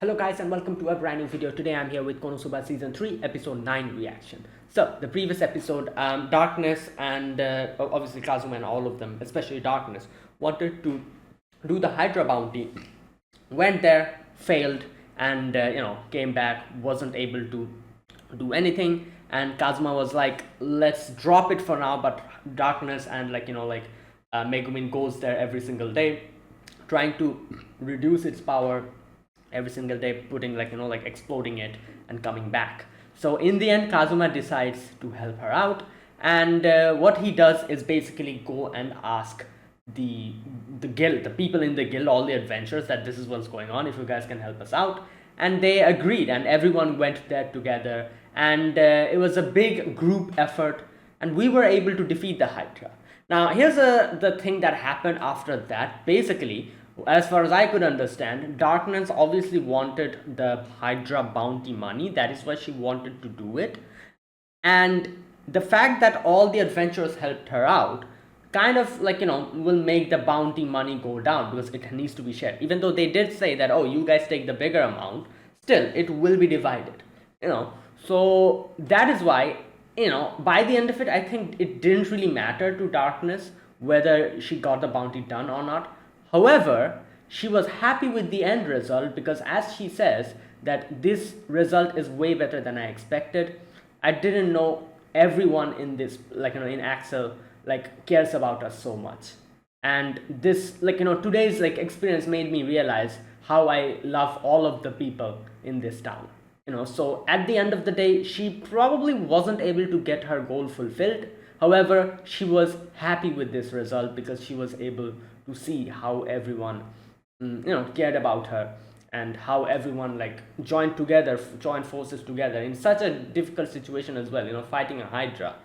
Hello guys and welcome to a brand new video. Today I'm here with Konosuba Season 3 Episode 9 reaction. So the previous episode, Darkness and obviously Kazuma and all of them, especially Darkness, wanted to do the Hydra bounty, went there, failed, and came back, wasn't able to do anything, and Kazuma was like, let's drop it for now. But Darkness and Megumin goes there every single day, trying to reduce its power every single day, putting exploding it and coming back. So in the end, Kazuma decides to help her out, and what he does is basically go and ask the guild, the people in the guild, all the adventurers, that this is what's going on, if you guys can help us out. And they agreed, and everyone went there together, and it was a big group effort, and we were able to defeat the Hydra. Now here's the thing that happened after that. Basically, as far as I could understand, Darkness obviously wanted the Hydra bounty money. That is why she wanted to do it. And the fact that all the adventurers helped her out kind of will make the bounty money go down, because it needs to be shared. Even though they did say that, oh, you guys take the bigger amount, still it will be divided. So that is why, by the end of it, I think it didn't really matter to Darkness whether she got the bounty done or not. However, she was happy with the end result, because as she says that this result is way better than I expected. I didn't know everyone in this, in Axel, cares about us so much. And this, today's experience made me realize how I love all of the people in this town. So at the end of the day, she probably wasn't able to get her goal fulfilled. However, she was happy with this result, because she was able to see how everyone cared about her, and how everyone joined together, joined forces together in such a difficult situation as well, fighting a Hydra,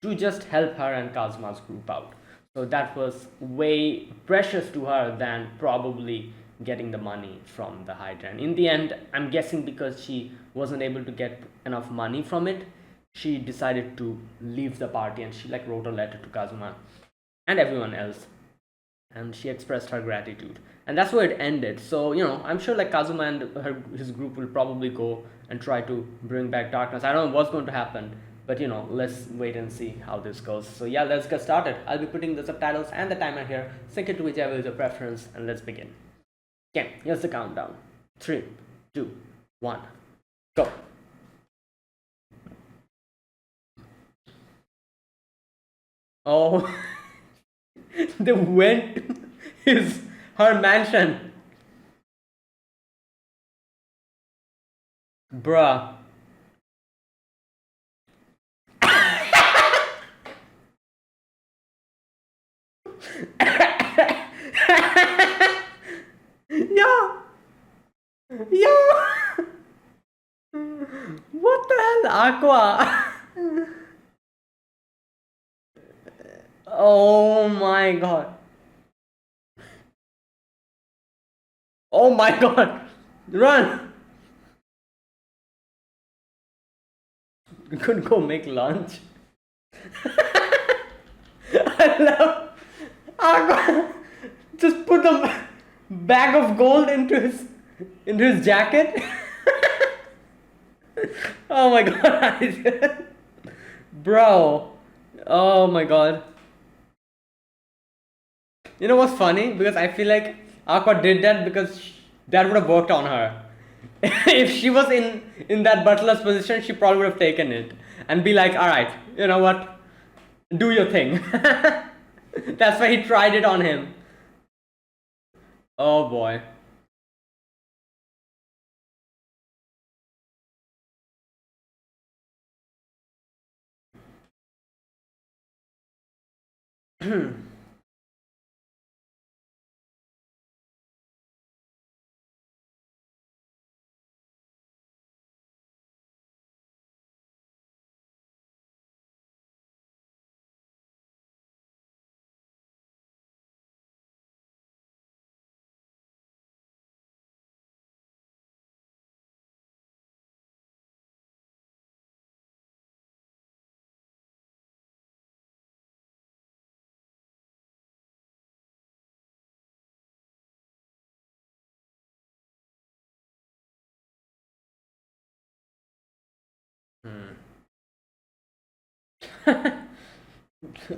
to just help her and Kazuma's group out. So that was way precious to her than probably getting the money from the Hydra. And in the end, I'm guessing because she wasn't able to get enough money from it, she decided to leave the party, and she wrote a letter to Kazuma and everyone else, and she expressed her gratitude, and that's where it ended. So I'm sure Kazuma and his group will probably go and try to bring back Darkness. I don't know what's going to happen, but let's wait and see how this goes. So yeah, let's get started. I'll be putting the subtitles and the timer here. Sync it to whichever is your preference, and let's begin. Okay, here's the countdown. 3, 2, 1, go. Oh. They went to her mansion. Bruh. Yo. Yo. What the hell, Aqua? Oh my god. Oh my god. Run. We could go make lunch. I love Aqua. Just put the bag of gold into his jacket. Oh my god. Bro. Oh my god. You know what's funny? Because I feel like Aqua did that because that would have worked on her. If she was in that butler's position, she probably would have taken it and be like, all right, you know what? Do your thing. That's why he tried it on him. Oh boy.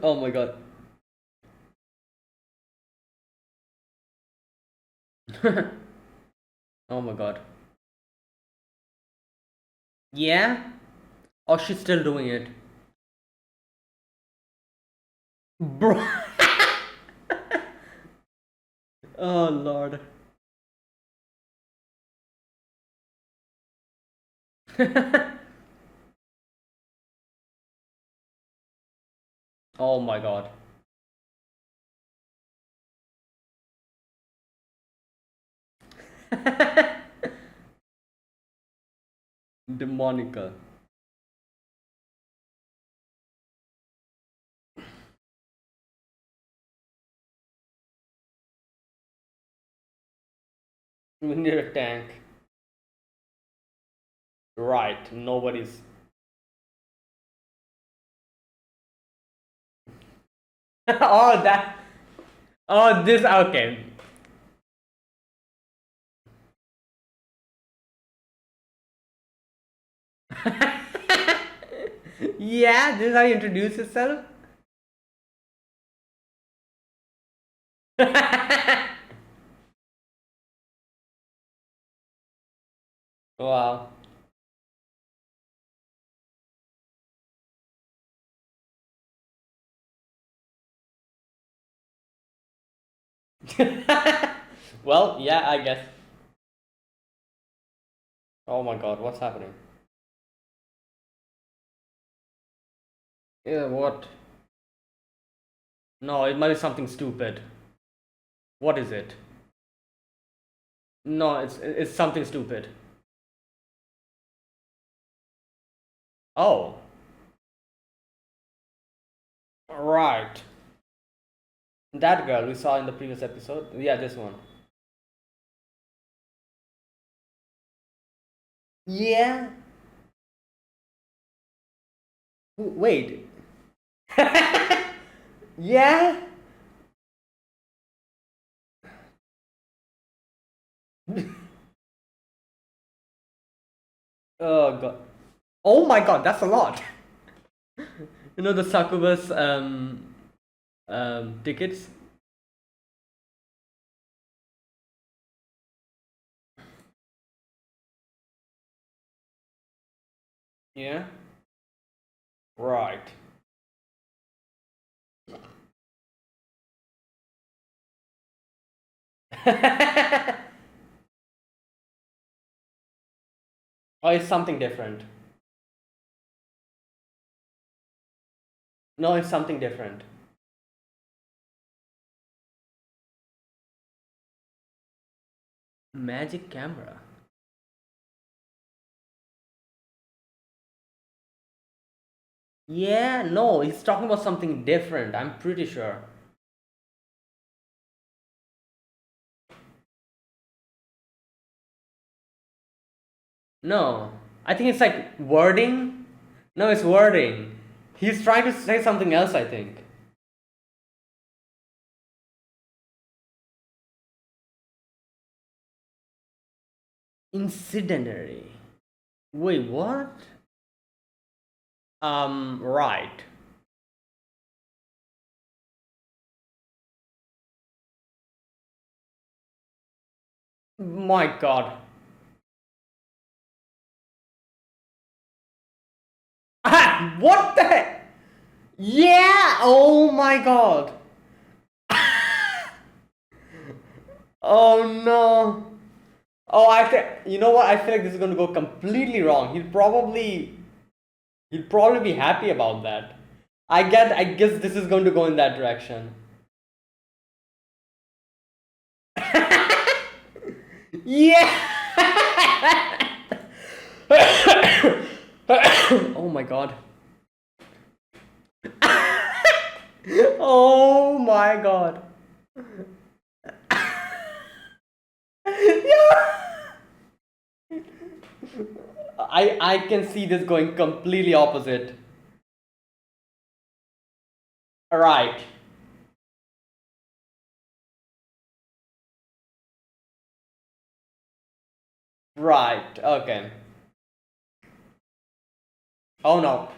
Oh my god. Oh my god. Yeah? Or she's still doing it? Bro. Oh lord. Oh my god. Demonica. We need a tank. Right, nobody's. Oh, that. Oh, this. Okay. Yeah, this is how you introduce yourself? Wow. Well, yeah, I guess. Oh my god, what's happening? Yeah, what? No, it might be something stupid. What is it? No, it's something stupid. Oh, right. That girl we saw in the previous episode. Yeah, this one. Yeah. Wait. Yeah. Oh god. Oh my god, that's a lot. You know the succubus tickets. Yeah. Right. Oh, it's something different. No, it's something different. Magic camera. Yeah, no, he's talking about something different. I'm pretty sure. No, I think it's like wording. No, it's wording. He's trying to say something else, I think. Incendiary. Wait, what? Right. My god. Ah, what the heck? Yeah! Oh my god. Oh no. Oh, I think, you know what? I feel like this is going to go completely wrong. He'll probably be happy about that. I guess this is going to go in that direction. Yeah. Oh my god. Oh my god. Yeah. I can see this going completely opposite. Right. Right. Okay. Oh no.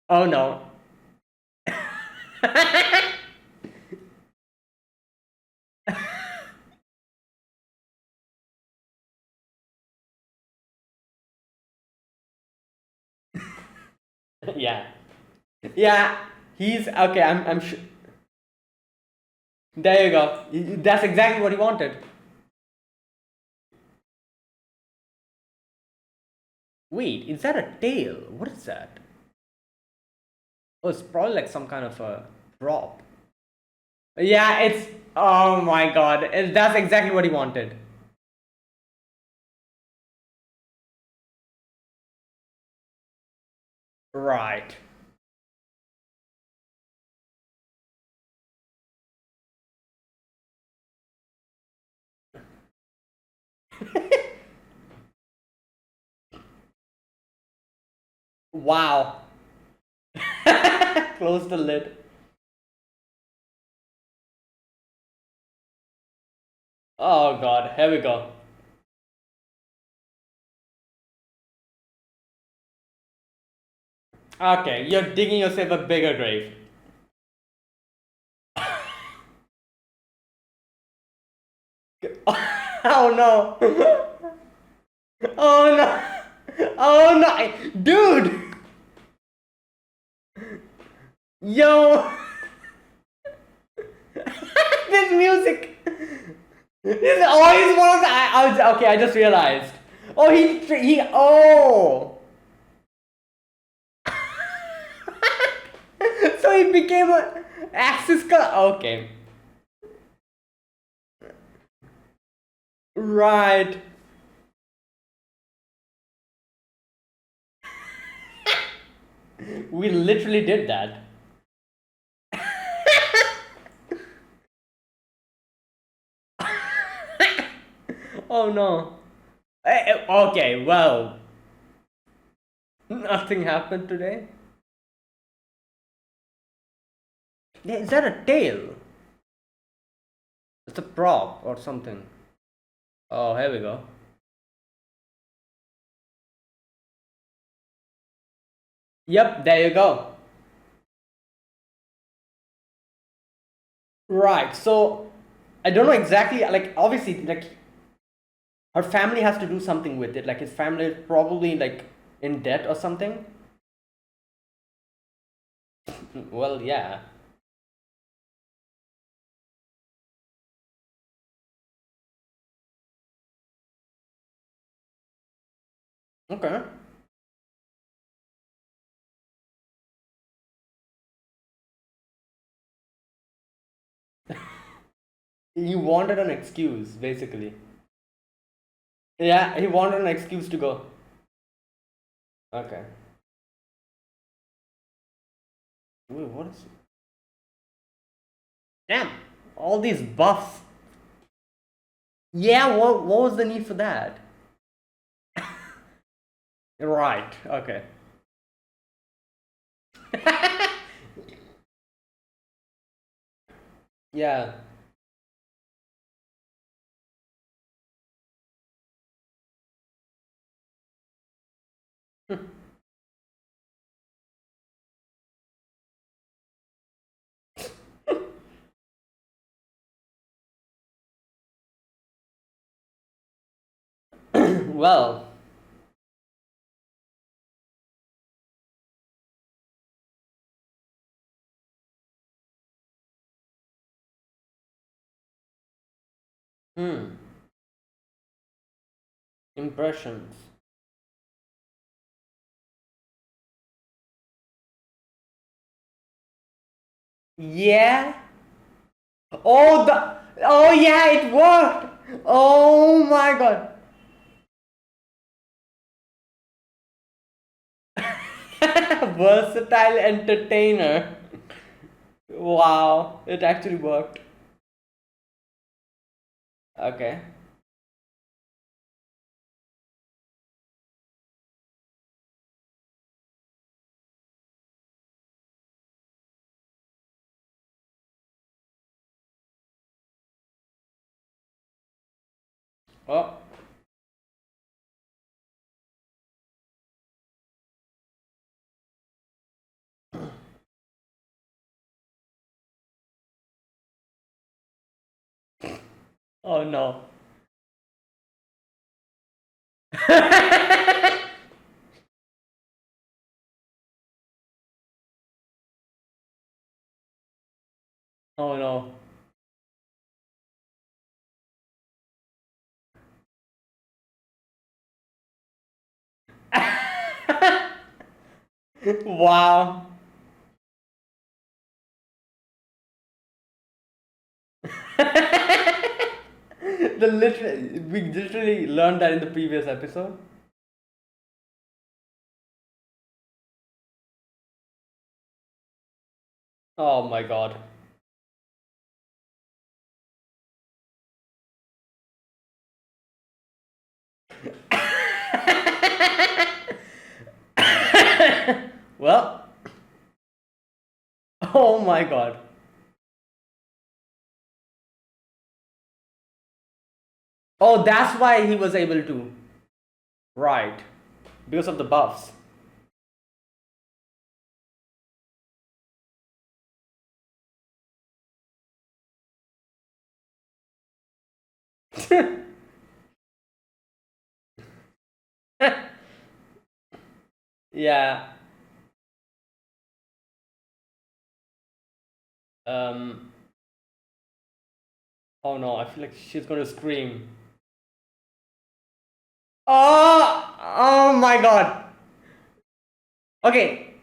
Oh no. Yeah. Yeah. He's okay. I'm sure. There you go. That's exactly what he wanted. Wait, is that a tail? What is that? Oh, it's probably like some kind of a prop. Yeah, it's. Oh my god. That's exactly what he wanted. Right. Wow. Close the lid. Oh god, here we go. Okay, you're digging yourself a bigger grave. Oh no. Oh no. Oh no. Dude. Yo. This music. This is always one of the. Okay, I just realized. Oh, oh. So he became a Axis color. Okay. Right. We literally did that. Oh no. Okay, well, nothing happened today. Yeah, is that a tail? It's a prop or something. Oh, here we go. Yep, there you go. Right. So I don't know exactly. Like, obviously, like her family has to do something with it. Like his family is probably like in debt or something. Well, yeah. Okay. He wanted an excuse, basically. Yeah, he wanted an excuse to go. Okay. Wait, what is? Damn, all these buffs. Yeah, what was the need for that? Right, okay. Yeah. Well, hmm. Impressions. Yeah. Oh yeah, it worked. Oh my god. Versatile entertainer. Wow, it actually worked. Okay. Oh, Oh no. Oh no. Wow. We literally learned that in the previous episode. Oh my god. Well, oh my god. Oh, that's why he was able to. Right. Because of the buffs. Yeah. Um. Oh no, I feel like she's gonna scream. Oh! Oh my god. Okay.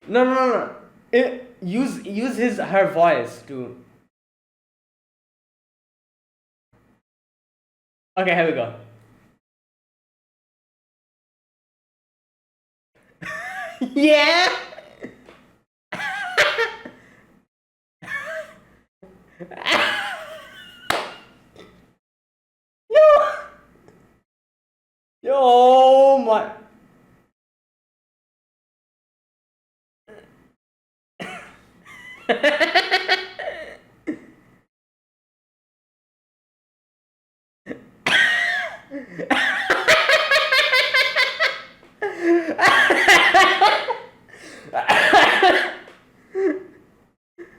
No, no, no, no. Use her voice to. Okay, here we go. Yeah. Yo. Yo. Oh my.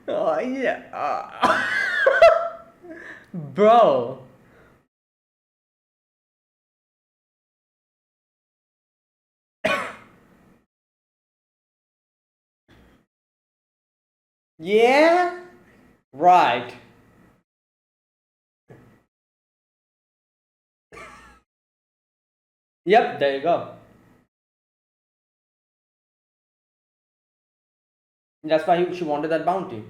Oh yeah. Bro. Yeah. Right. Yep. There you go. That's why she wanted that bounty.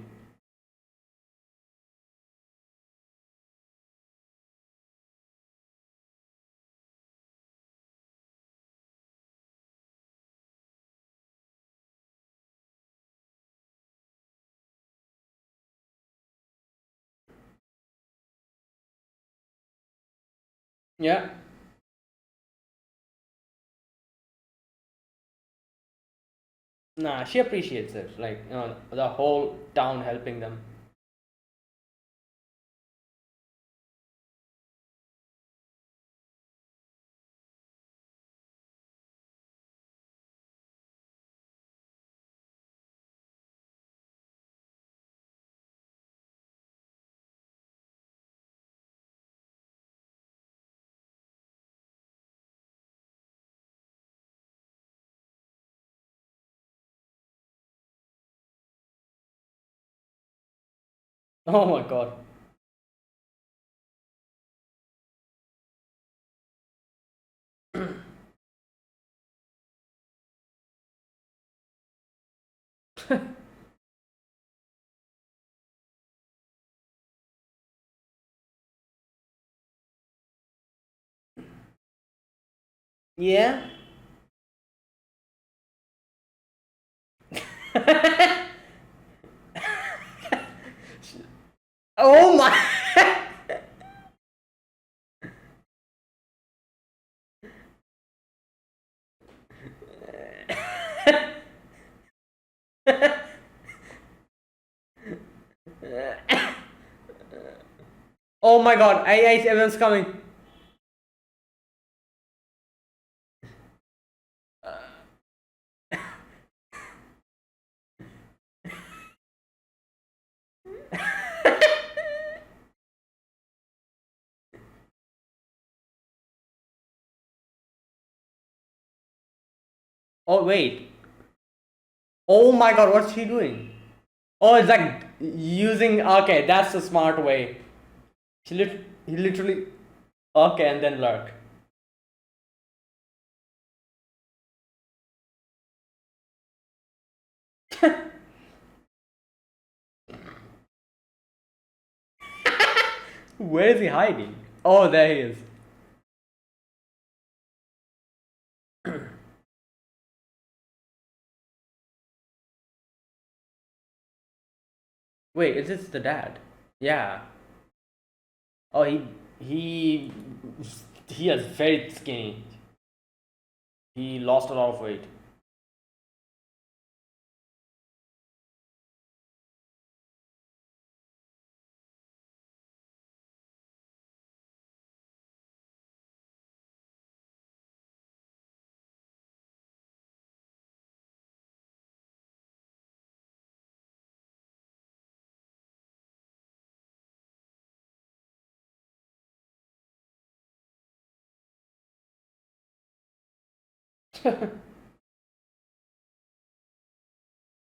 Yeah. Nah, she appreciates it. Like, the whole town helping them. Oh my god. Yeah. Oh my. Oh my god. Everyone's coming. Oh wait. Oh my god, what's she doing? Oh, it's like using. Okay, that's the smart way. He literally. Okay, and then lurk. Where is he hiding? Oh, there he is. Wait, is this the dad? Yeah. Oh, he he is very skinny. He lost a lot of weight.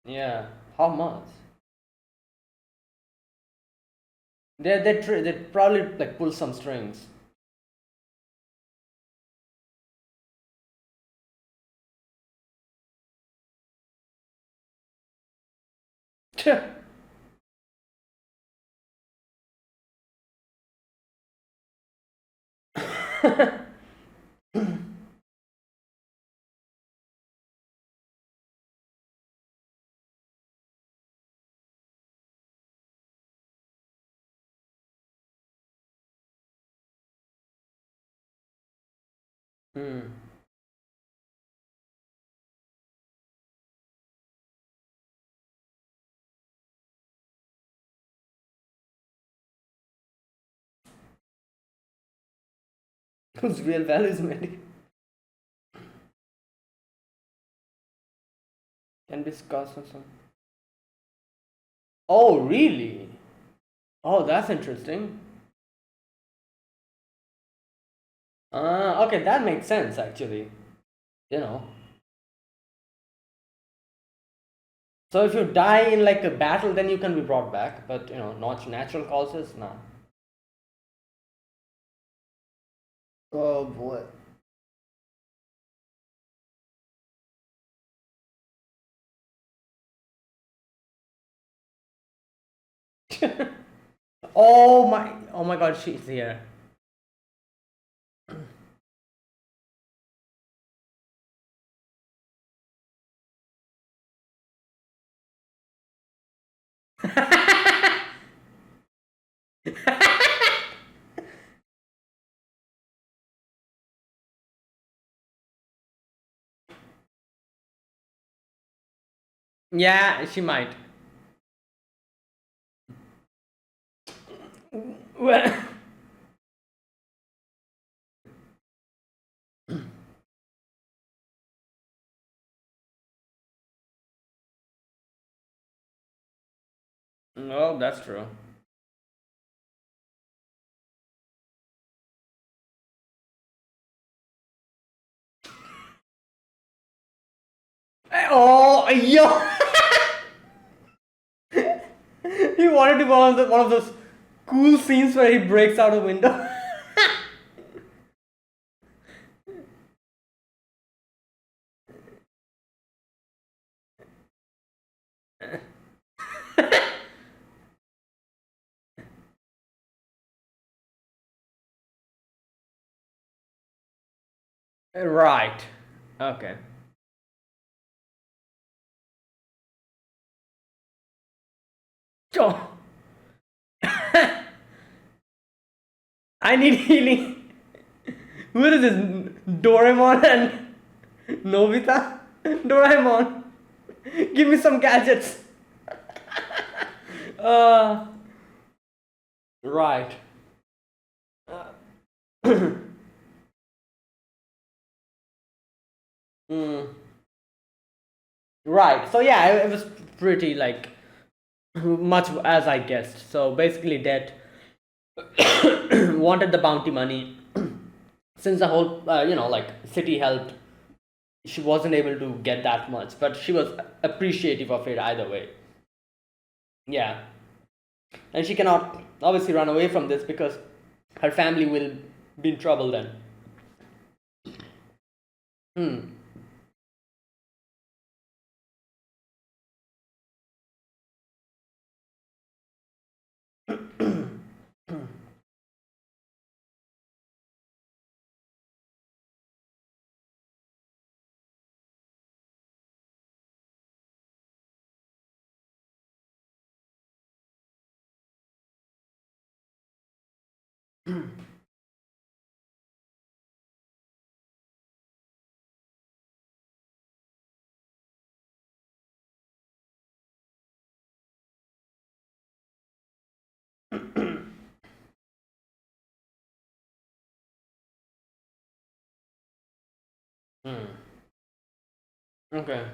Yeah. How much? They probably like pull some strings. Hmm. Whose real values maybe can be discussed or something. Oh, really? Oh, that's interesting. Okay, that makes sense actually. You know. So if you die in like a battle, then you can be brought back, but not natural causes, nah. Oh boy. Oh my god, she's here. Yeah, she might. Well, oh, that's true. Oh, yo! He wanted to go on one of those cool scenes where he breaks out a window. Right. Okay. Oh, I need healing. Who is this? Doraemon and Nobita? Doraemon, give me some gadgets. Uh, right. Mm, right. So yeah, it was pretty like much as I guessed. So basically, Debt wanted the bounty money since the whole like city helped she wasn't able to get that much, but she was appreciative of it either way. Yeah, and she cannot obviously run away from this because her family will be in trouble then. Hmm. Hmm. Okay.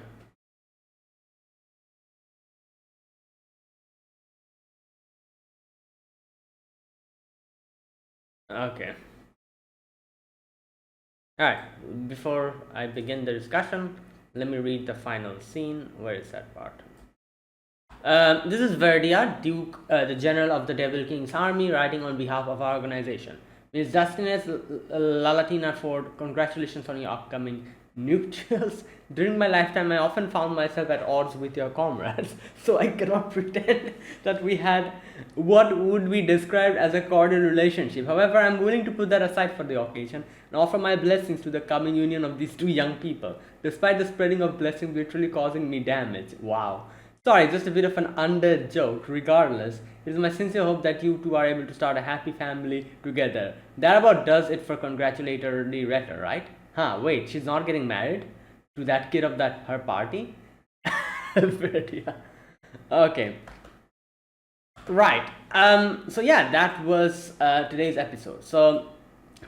Okay. All right. Before I begin the discussion, let me read the final scene. Where is that part? This is Verdia, Duke, the general of the Devil King's army, writing on behalf of our organization. Ms. Dustinus Lalatina Ford, congratulations on your upcoming nuptials. During my lifetime, I often found myself at odds with your comrades, so I cannot pretend that we had what would be described as a cordial relationship. However, I am willing to put that aside for the occasion and offer my blessings to the coming union of these two young people, despite the spreading of blessings literally causing me damage. Wow. Sorry, just a bit of an under joke. Regardless, it is my sincere hope that you two are able to start a happy family together. That about does it for congratulatory letter, right? Huh, wait, she's not getting married to that kid of that her party? Yeah. Okay. Right. So yeah, that was today's episode. So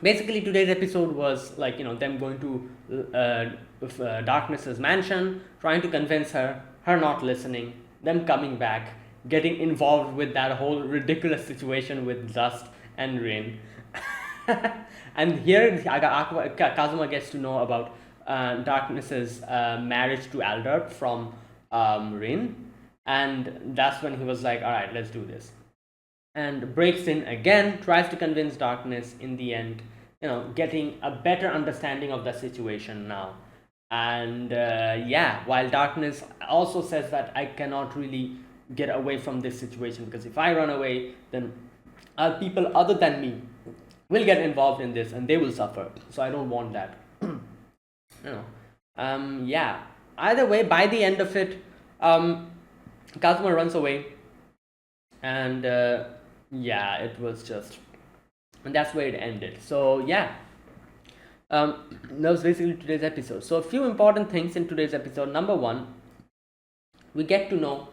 basically, today's episode was like them going to Darkness's mansion, trying to convince her, her not listening, them coming back, getting involved with that whole ridiculous situation with Dust and Rin. And here Kazuma gets to know about Darkness's marriage to Aldar from Rin, and that's when he was like, all right, let's do this, and breaks in again, tries to convince Darkness. In the end, getting a better understanding of the situation now. And yeah, while Darkness also says that I cannot really get away from this situation, because if I run away, then people other than me will get involved in this and they will suffer, so I don't want that. Yeah, either way, by the end of it, Kazuma runs away, and yeah, it was just, and that's where it ended. So yeah, that was basically today's episode. So a few important things in today's episode. Number one, we get to know,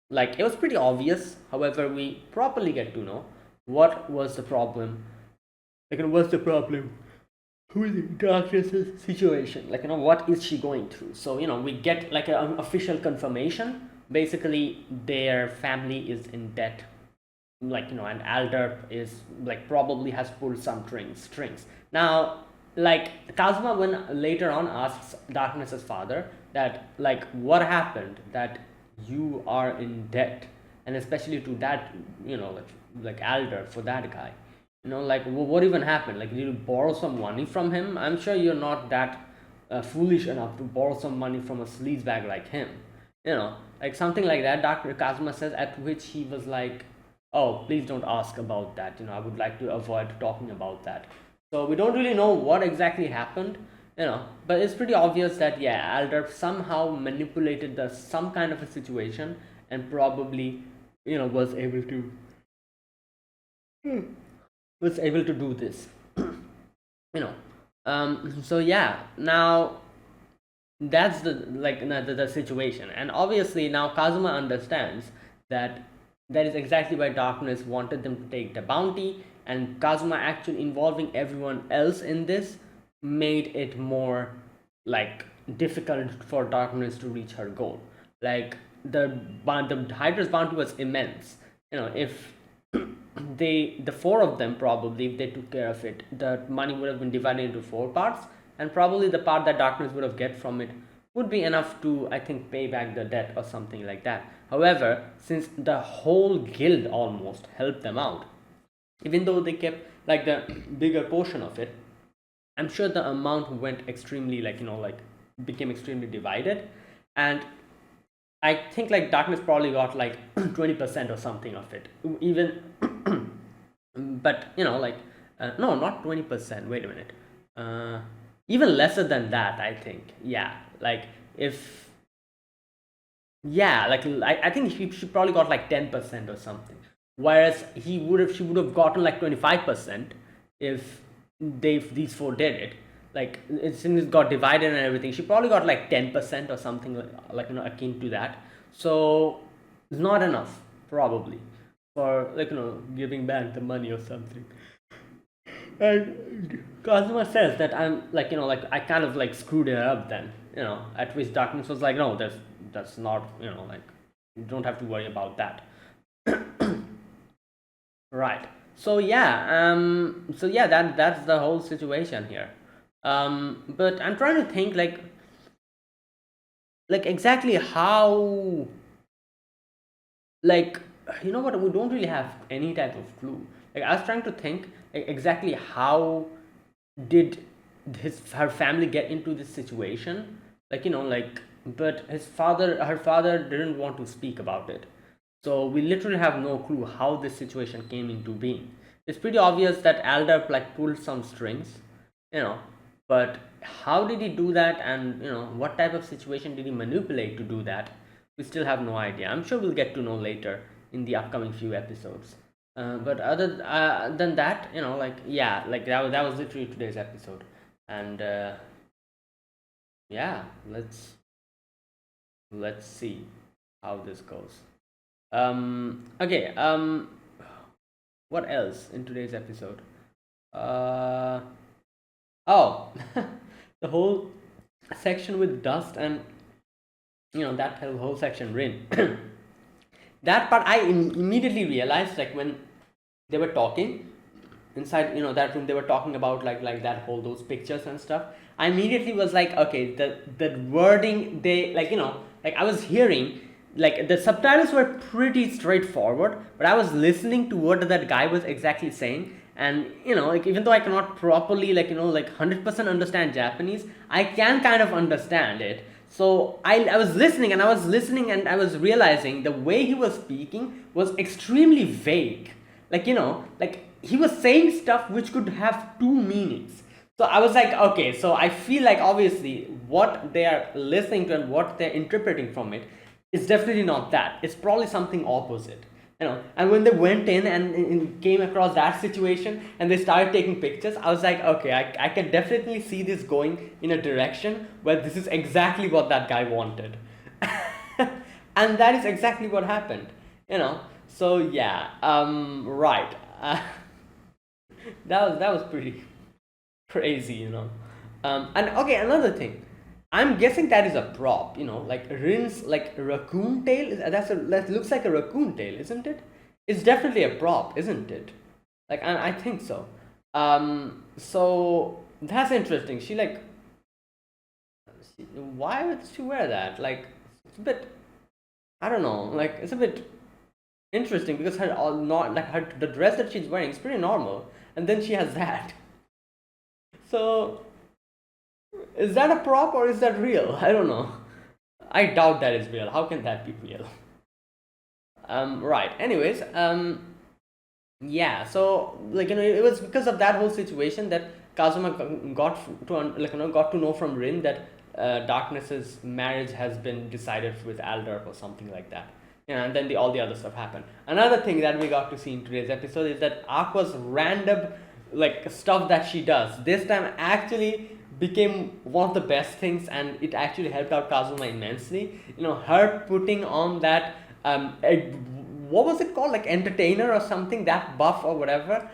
like, it was pretty obvious, however we properly get to know what was the problem, like, what's the problem with Darkness's situation, like, what is she going through. So we get like an official confirmation. Basically, their family is in debt, like, and Aldar is like probably has pulled some strings now. Like, Kazuma, when later on asks Darkness's father that, like, what happened that you are in debt, and especially to that, like Aldar, for that guy, like, what even happened? Like, did you borrow some money from him? I'm sure you're not that foolish enough to borrow some money from a sleazebag like him, like something like that. Dr. Kazuma says, at which he was like, oh, please don't ask about that, I would like to avoid talking about that. So we don't really know what exactly happened, but it's pretty obvious that, yeah, Aldar somehow manipulated the some kind of a situation, and probably, was able to do this. you know so yeah, now that's the situation. And obviously now Kazuma understands that that is exactly why Darkness wanted them to take the bounty, and Kazuma actually involving everyone else in this made it more, like, difficult for Darkness to reach her goal. Like, the Hydra's bounty was immense. If the four of them, probably, if they took care of it, the money would have been divided into four parts. and probably the part that darkness would have get from it would be enough to, I think, pay back the debt or something like that. However, since the whole guild almost helped them out, even though they kept like the bigger portion of it, I'm sure the amount went extremely, like, like, became extremely divided. And I think like darkness probably got like 20% or something of it, even. But like, no, not 20%. Wait a minute. Uh, Even lesser than that, I think. Yeah, like, if, yeah, like, I think she probably got like 10% or something, whereas she would have gotten like 25% if these four did it. Like, since it got divided and everything, she probably got like 10% or something, like, akin to that. So it's not enough probably for, like, giving back the money or something. And Kazuma says that I'm like, like, I kind of like screwed it up then, at which darkness was like, no, that's not, like, you don't have to worry about that. Right. So yeah, that's the whole situation here. But I'm trying to think like exactly how, like, what, we don't really have any type of clue. Like, I was trying to think exactly how did her family get into this situation, like, like, but her father didn't want to speak about it, so we literally have no clue how this situation came into being. It's pretty obvious that Alder like pulled some strings, you know but how did he do that, and what type of situation did he manipulate to do that? We still have no idea. I'm sure we'll get to know later in the upcoming few episodes. But other than that, like, yeah, like, that was literally today's episode. And yeah, let's see how this goes. Okay. What else in today's episode? Uh, oh, the whole section with Dust, and that whole section, Rin. That part I immediately realized, like, when they were talking inside, that room, they were talking about like that whole, those pictures and stuff. I immediately was like, okay, the wording, they, like, like, I was hearing, like, the subtitles were pretty straightforward, but I was listening to what that guy was exactly saying. And like, even though I cannot properly, like, like, 100% understand Japanese, I can kind of understand it. So I was listening, and I was realizing the way he was speaking was extremely vague. Like, like, he was saying stuff which could have two meanings. So I was like, okay, so I feel like obviously what they are listening to and what they're interpreting from it is definitely not that. It's probably something opposite. And when they went in and came across that situation and they started taking pictures, I was like, okay, I can definitely see this going in a direction where this is exactly what that guy wanted. And that is exactly what happened. So yeah, right. That was pretty crazy. And okay, another thing. I'm guessing that is a prop. Like Rin's like raccoon tail. That looks like a raccoon tail, isn't it? It's definitely a prop, isn't it? Like, I think so. So that's interesting. Why would she wear that? Like, it's a bit. I don't know. Like, it's a bit interesting because her all not like her the dress that she's wearing is pretty normal, and then she has that. So is that a prop or is that real? I don't know. I doubt that is real. How can that be real? Right. Anyways, yeah. So, like, it was because of that whole situation that Kazuma got to know from Rin that Darkness's marriage has been decided with Alder or something like that. And then all the other stuff happened. Another thing that we got to see in today's episode is that Aqua's random, like, stuff that she does this time actually became one of the best things, and it actually helped out Kazuma immensely. Her putting on that, what was it called, like, entertainer or something, that buff or whatever.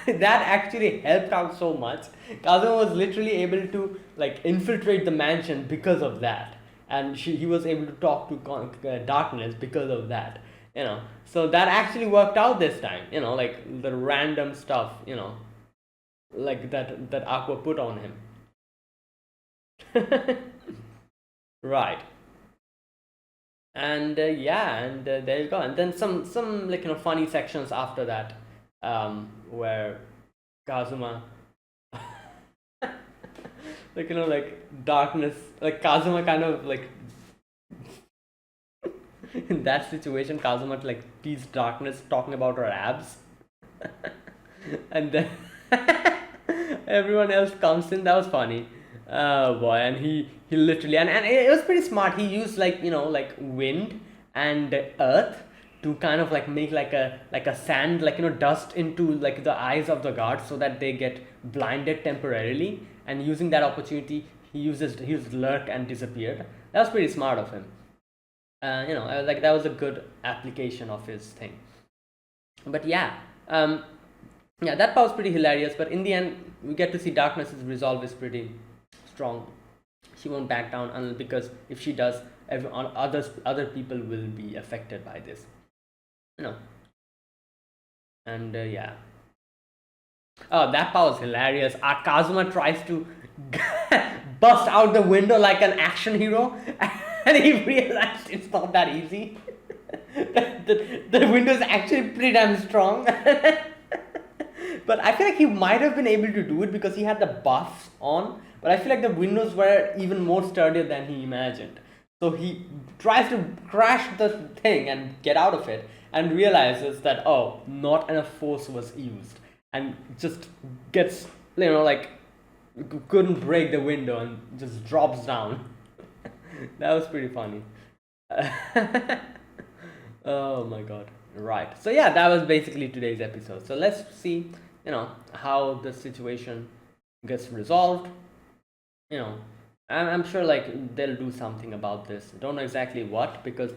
That actually helped out so much. Kazuma was literally able to, like, infiltrate the mansion because of that, and he was able to talk to Darkness because of that. So that actually worked out this time. Like, the random stuff, like, that Aqua put on him. Right. And yeah, and there you go. And then some like funny sections after that, where Kazuma, like like darkness, like Kazuma kind of like in that situation, Kazuma like teased darkness talking about her abs, and then everyone else comes in. That was funny. Oh boy, and he literally, and it was pretty smart. He used like like wind and earth to kind of like make like a sand, like dust into like the eyes of the guards so that they get blinded temporarily. And using that opportunity, he used lurk and disappeared. That was pretty smart of him. I was like, that was a good application of his thing. But yeah, yeah, that part was pretty hilarious. But in the end, we get to see Darkness's resolve is pretty strong. She won't back down unless, because if she does, other people will be affected by this. You know, and yeah. Oh, that part was hilarious. Kazuma tries to bust out the window like an action hero, and he realized it's not that easy. The window is actually pretty damn strong. But I feel like he might have been able to do it because he had the buffs on. But I feel like the windows were even more sturdier than he imagined. So he tries to crash the thing and get out of it, and realizes that, oh, not enough force was used, and just gets like couldn't break the window and just drops down. That was pretty funny. Oh my god. Right. So yeah, that was basically today's episode. So let's see, how the situation gets resolved. You know, I'm sure like they'll do something about this. Don't know exactly what, because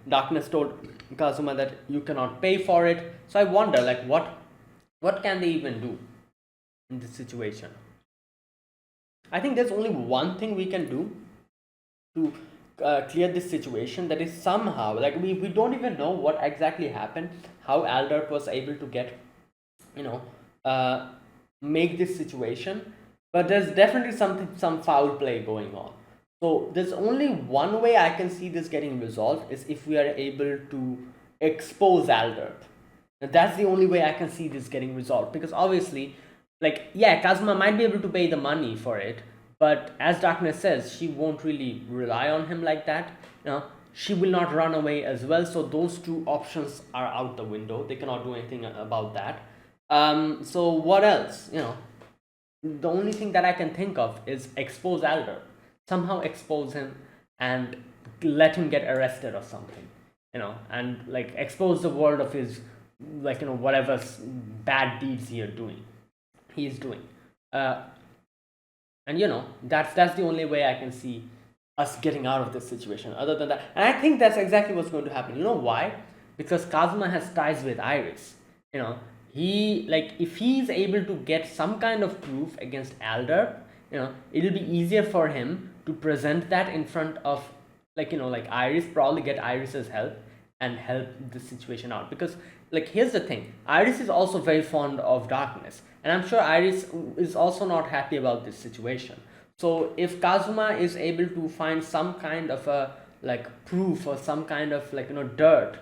Darkness told Kazuma that you cannot pay for it. So I wonder like what can they even do in this situation? I think there's only one thing we can do to clear this situation, that is somehow like we don't even know what exactly happened, how Aldert was able to get you know uh, make this situation, but there's definitely some foul play going on. So there's only one way I can see this getting resolved, is if we are able to expose Aldert. That's the only way I can see this getting resolved, because obviously, like, yeah, Kazuma might be able to pay the money for it, but as Darkness says, she won't really rely on him like that. She will not run away as well, so those two options are out the window. They cannot do anything about that. So what else? The only thing that I can think of is expose Alder. Somehow expose him and let him get arrested or something. And like expose the world of his, like, whatever bad deeds he is doing. And that's the only way I can see us getting out of this situation. Other than that, and I think that's exactly what's going to happen. You know why? Because Kazuma has ties with Iris. He, like, if he's able to get some kind of proof against Alder, it'll be easier for him to present that in front of, like Iris, probably get Iris's help and help the situation out. Because, like, here's the thing, Iris is also very fond of Darkness, and I'm sure Iris is also not happy about this situation. So if Kazuma is able to find some kind of a, like, proof or some kind of, like, dirt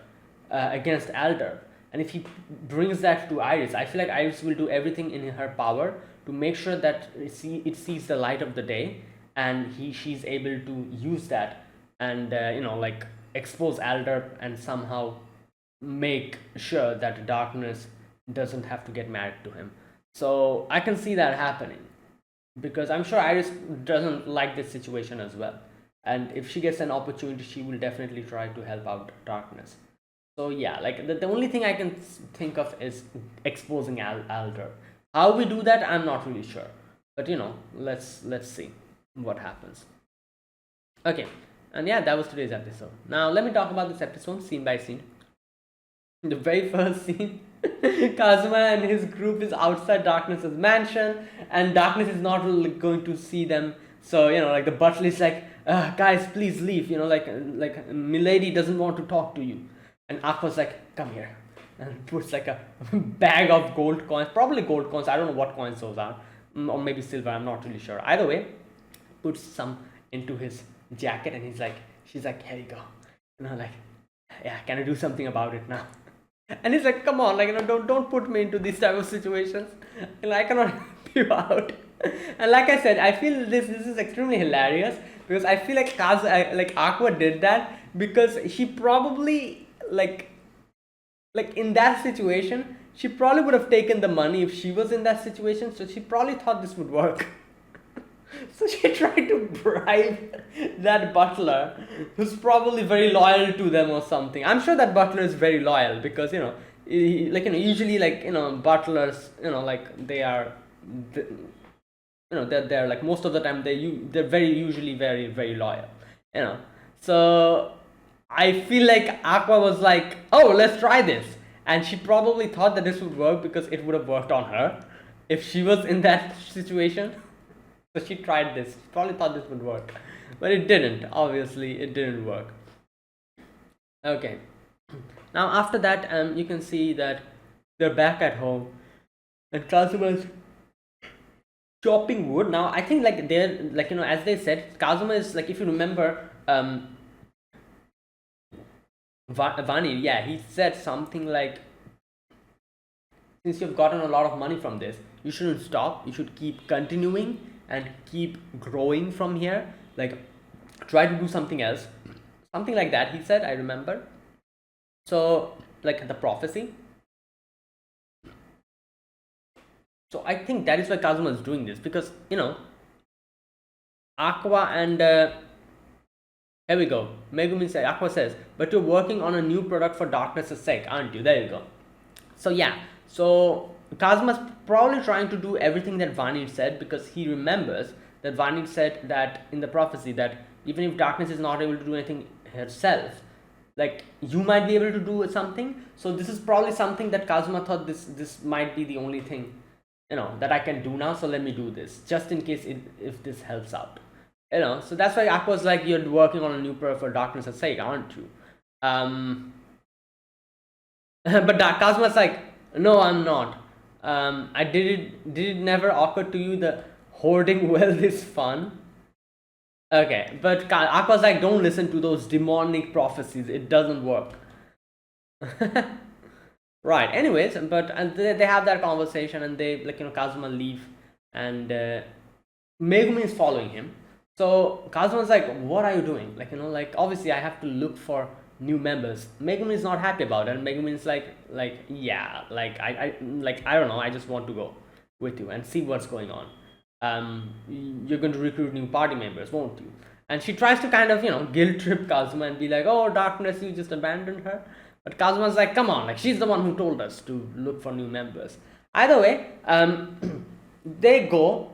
against Alder, and if he brings that to Iris, I feel like Iris will do everything in her power to make sure that it sees the light of the day, and she's able to use that and like expose Alder and somehow make sure that Darkness doesn't have to get married to him. So I can see that happening, because I'm sure Iris doesn't like this situation as well, and if she gets an opportunity, she will definitely try to help out Darkness. So yeah, like the only thing I can think of is exposing Alder. How we do that, I'm not really sure, but let's see what happens. Okay, and yeah, that was today's episode. Now let me talk about this episode scene by scene. The very first scene, Kazuma and his group is outside Darkness's mansion, and Darkness is not really going to see them. So like the butler is like, guys, please leave. Like Milady doesn't want to talk to you. And Aqua's like, come here, and puts like a bag of gold coins, probably gold coins. I don't know what coins those are, or maybe silver. I'm not really sure. Either way, puts some into his jacket, and she's like, here you go, like, yeah, can I do something about it now? And he's like, come on, like, don't put me into these type of situations, I cannot help you out. And like I said, I feel this is extremely hilarious, because I feel like Aqua did that because she probably like in that situation, she probably would have taken the money if she was in that situation, so she probably thought this would work. So she tried to bribe that butler, who's probably very loyal to them or something. I'm sure that butler is very loyal, because usually, butlers, they are, they're like, most of the time they're very usually very, very loyal, so I feel like Aqua was like, oh, let's try this, and she probably thought that this would work because it would have worked on her if she was in that situation. So she tried this. She probably thought this would work, but it didn't. Obviously, it didn't work. Okay. Now after that, you can see that they're back at home, and Kazuma's chopping wood. Now I think, like, they're like, as they said, Kazuma is like, if you remember, Vani, yeah, he said something like, since you've gotten a lot of money from this, you shouldn't stop. You should keep continuing and keep growing from here. Like, try to do something else. Something like that, he said, I remember. So, like, the prophecy. So I think that is why Kazuma is doing this, because, Aqua and here we go. Megumi said, Aqua says, but you're working on a new product for darkness's sake, aren't you? There you go. So yeah, so Kazuma's probably trying to do everything that Vani said, because he remembers that Vani said that in the prophecy, that even if darkness is not able to do anything herself, like, you might be able to do something. So this is probably something that Kazuma thought this might be the only thing, that I can do now, so let me do this, just in case if this helps out. So that's why Aqua's like, you're working on a new product for darkness' sake, aren't you? But Kazuma's like, no, I'm not. Did it never occur to you that hoarding wealth is fun? Okay, but Aqua's like, don't listen to those demonic prophecies, it doesn't work. Right, anyways, but they have that conversation, and they, like, Kazuma leave, and Megumi is following him. So Kazuma's like, what are you doing? Like, obviously I have to look for new members. Megumi is not happy about it, and Megumi is like, yeah, like, I don't know, I just want to go with you and see what's going on. You're going to recruit new party members, won't you? And she tries to kind of, guilt trip Kazuma and be like, oh, darkness, you just abandoned her. But Kazuma's like, come on, like, she's the one who told us to look for new members. Either way, they go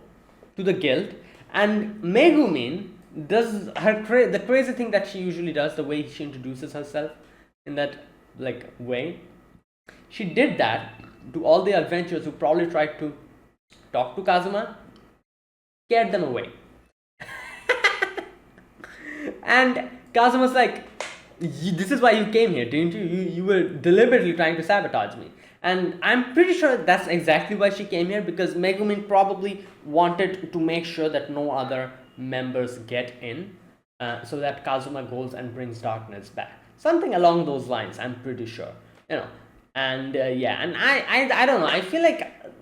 to the guild, and Megumin does the crazy thing that she usually does, the way she introduces herself in that, like, way. She did that to all the adventurers who probably tried to talk to Kazuma, scared them away. And Kazuma's like, this is why you came here, didn't you? You were deliberately trying to sabotage me. And I'm pretty sure that's exactly why she came here, because Megumin probably wanted to make sure that no other members get in, so that Kazuma goes and brings darkness back. Something along those lines, I'm pretty sure. And yeah, and I don't know, I feel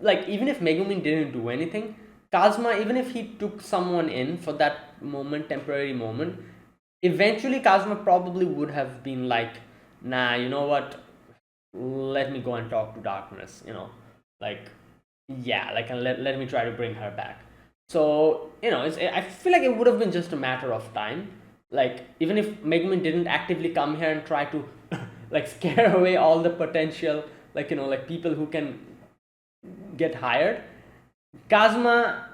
like even if Megumin didn't do anything, Kazuma, even if he took someone in for that moment, temporary moment, eventually Kazuma probably would have been like, nah, you know what, let me go and talk to darkness, like, yeah, like, let me try to bring her back. So, I feel like it would have been just a matter of time. Like, even if Megumin didn't actively come here and try to like, scare away all the potential, like, like, people who can get hired, Kazuma,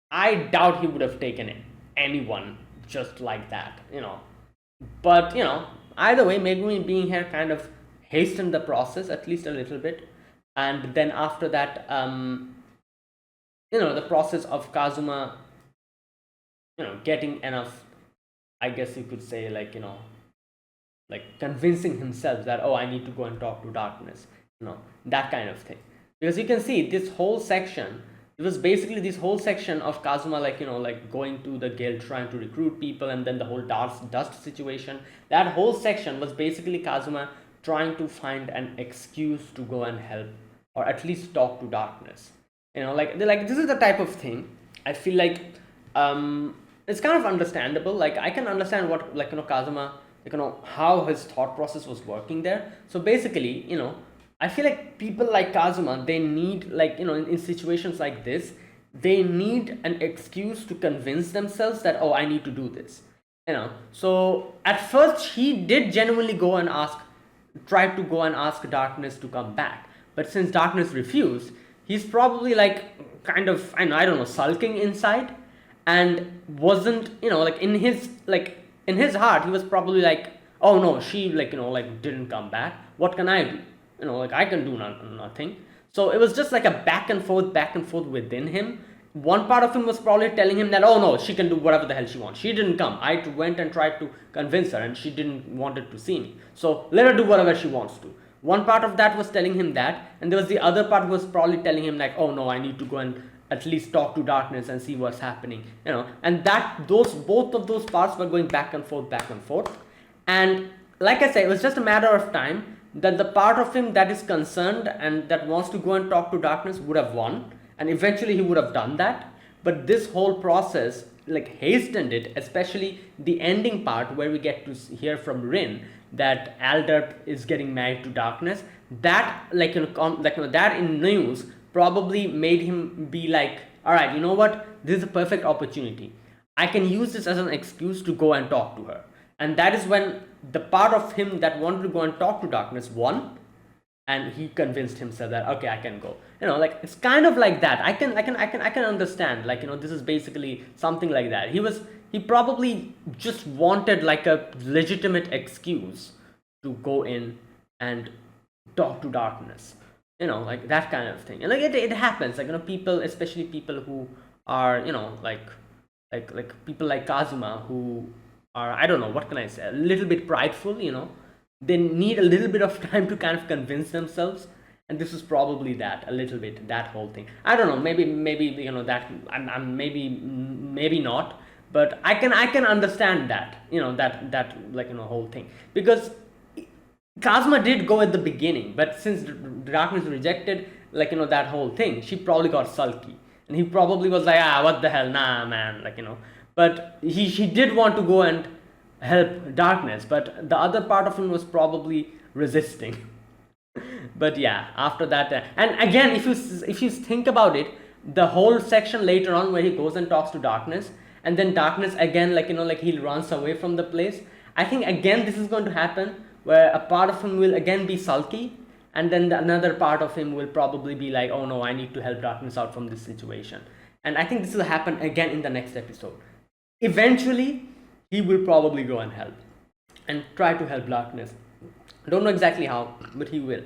I doubt he would have taken anyone just like that, But, either way, Megumin being here kind of hastened the process at least a little bit. And then after that, the process of Kazuma, getting enough, I guess you could say, like, like, convincing himself that, oh, I need to go and talk to darkness, that kind of thing. Because you can see this whole section, it was basically this whole section of Kazuma, like, like going to the guild, trying to recruit people, and then the whole dust situation. That whole section was basically Kazuma trying to find an excuse to go and help, or at least talk to darkness. Like this is the type of thing I feel like it's kind of understandable. Like, I can understand what, like, Kazuma, like, how his thought process was working there. So basically, I feel like people like Kazuma, they need, like, in situations like this, they need an excuse to convince themselves that, oh, I need to do this. So at first he did genuinely try to go and ask darkness to come back. But since darkness refused, he's probably like kind of, I don't know, sulking inside, and wasn't, like, in his heart he was probably like, oh no, she, like, like, didn't come back, what can I do? Like, I can do nothing. So it was just like a back and forth within him. One part of him was probably telling him that, oh no, she can do whatever the hell she wants, she didn't come, I went and tried to convince her and she didn't wanted to see me, so let her do whatever she wants to. One part of that was telling him that, and there was the other part who was probably telling him like, oh no, I need to go and at least talk to darkness and see what's happening, and that both of those parts were going back and forth. And like I said, it was just a matter of time that the part of him that is concerned and that wants to go and talk to darkness would have won, and eventually he would have done that. But this whole process like hastened it, especially the ending part where we get to hear from Rin that Alderp is getting married to darkness. That, like, that in news probably made him be like, all right, you know what, this is a perfect opportunity, I can use this as an excuse to go and talk to her. And that is when the part of him that wanted to go and talk to darkness won, and he convinced himself that, okay, I can go. Like, it's kind of like that. I can understand, like, this is basically something like that. He probably just wanted like a legitimate excuse to go in and talk to darkness, like that kind of thing. And like it happens, like, people, especially people who are, like people like Kazuma, who are, I don't know, what can I say, a little bit prideful, they need a little bit of time to kind of convince themselves. And this is probably that, a little bit, that whole thing. I don't know, maybe that I'm maybe not, but I can understand that, that like, whole thing. Because Kazuma did go at the beginning, but since darkness rejected, like, that whole thing, she probably got sulky, and he probably was like, what the hell, nah man, like, but he did want to go and help darkness, but the other part of him was probably resisting. But yeah, after that, and again, if you think about it, the whole section later on where he goes and talks to darkness, and then darkness again, like, like, he runs away from the place, I think again this is going to happen, where a part of him will again be sulky, and then another part of him will probably be like, oh no, I need to help darkness out from this situation. And I think this will happen again in the next episode. Eventually he will probably go and help and try to help darkness. I don't know exactly how, but he will.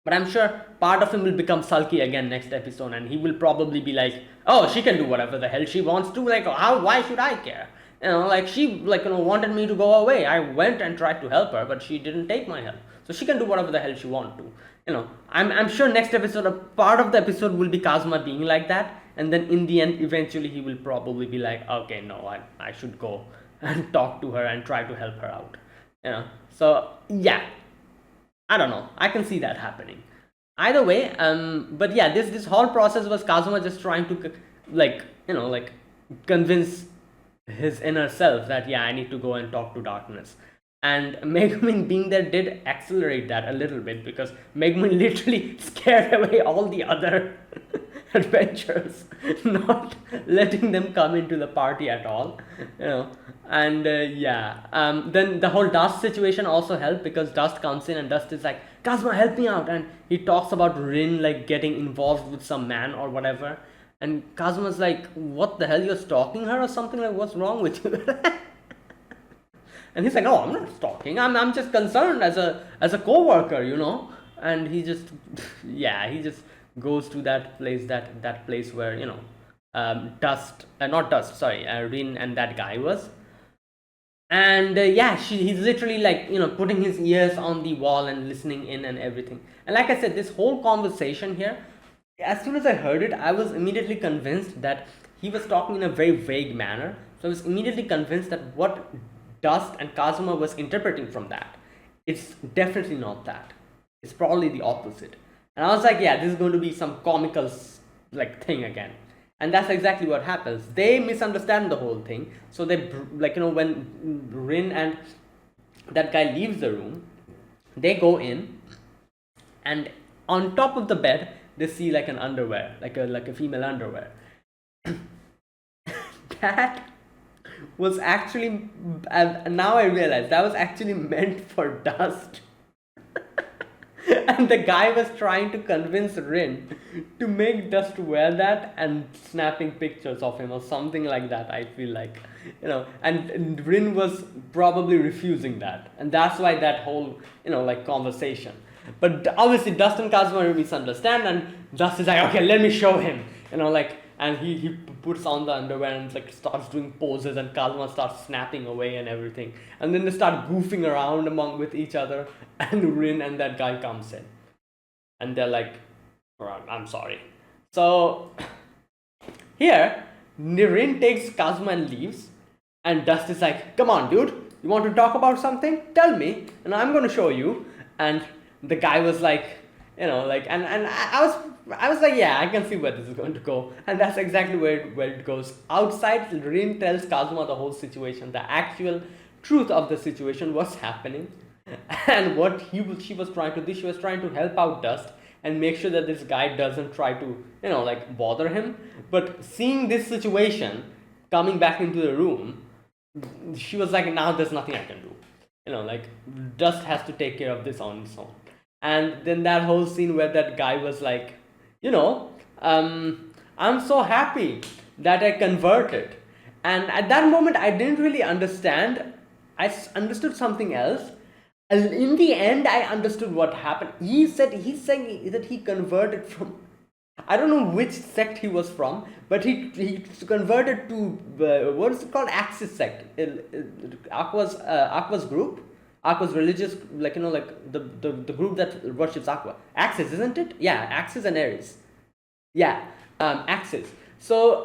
But I'm sure part of him will become sulky again next episode, and he will probably be like, oh, she can do whatever the hell she wants to, like, why should I care? Like, she, like, wanted me to go away, I went and tried to help her, but she didn't take my help, so she can do whatever the hell she wants to. I'm sure next episode, a part of the episode will be Kazuma being like that, and then in the end, eventually he will probably be like, okay, no, I should go and talk to her and try to help her out. So yeah, I don't know, I can see that happening either way. But yeah, this whole process was Kazuma just trying to, like, like, convince his inner self that, yeah, I need to go and talk to darkness. And Megumin being there did accelerate that a little bit, because Megumin literally scared away all the other adventurers, not letting them come into the party at all. And then the whole Dust situation also helped, because Dust comes in and Dust is like, Kazuma, help me out, and he talks about Rin, like, getting involved with some man or whatever, and Kazuma's like, what the hell, you're stalking her or something, like, what's wrong with you? And he's like, no, I'm not stalking, I'm just concerned as a co-worker, and he just he just goes to that place, that place where, Rin and that guy was. And he's literally, like, putting his ears on the wall and listening in and everything. And like I said, this whole conversation here as soon as I heard it, I was immediately convinced that he was talking in a very vague manner. So I was immediately convinced that what Dust and Kazuma was interpreting from that, it's definitely not that. It's probably the opposite. And I was like, yeah, this is going to be some comical like thing again. And that's exactly what happens. They misunderstand the whole thing. So they when Rin and that guy leaves the room, they go in, and on top of the bed they see like an underwear, like a female underwear. That was actually, now I realize that was actually meant for Dust. And the guy was trying to convince Rin to make Dust wear that and snapping pictures of him or something like that, I feel like. And Rin was probably refusing that. And that's why that whole, like conversation. But obviously Dust and Kazuma misunderstand, and Dust is like, okay, let me show him. And he puts on the underwear and like starts doing poses, and Kazuma starts snapping away and everything. And then they start goofing around with each other, and Rin and that guy comes in. And they're like, "Alright, I'm sorry." So here, Rin takes Kazuma and leaves, and Dust is like, "Come on, dude, you want to talk about something? Tell me, and I'm gonna show you." And the guy was like, and I was like, yeah, I can see where this is going to go. And that's exactly where it goes. Outside, Rin tells Kazuma the whole situation, the actual truth of the situation, what's happening, and what she was trying to do. She was trying to help out Dust and make sure that this guy doesn't try to, like bother him. But seeing this situation coming back into the room, she was like, now there's nothing I can do. Like Dust has to take care of this on its own. And then that whole scene where that guy was like, I'm so happy that I converted. And at that moment, I didn't really understand. I understood something else. And in the end, I understood what happened. He's saying that he converted from, I don't know which sect he was from, but he converted to, what is it called? Axis sect. Aqua's group. Aqua's religious, like the group that worships Aqua. Axis, isn't it? Yeah, Axis and Ares. Yeah, Axis. So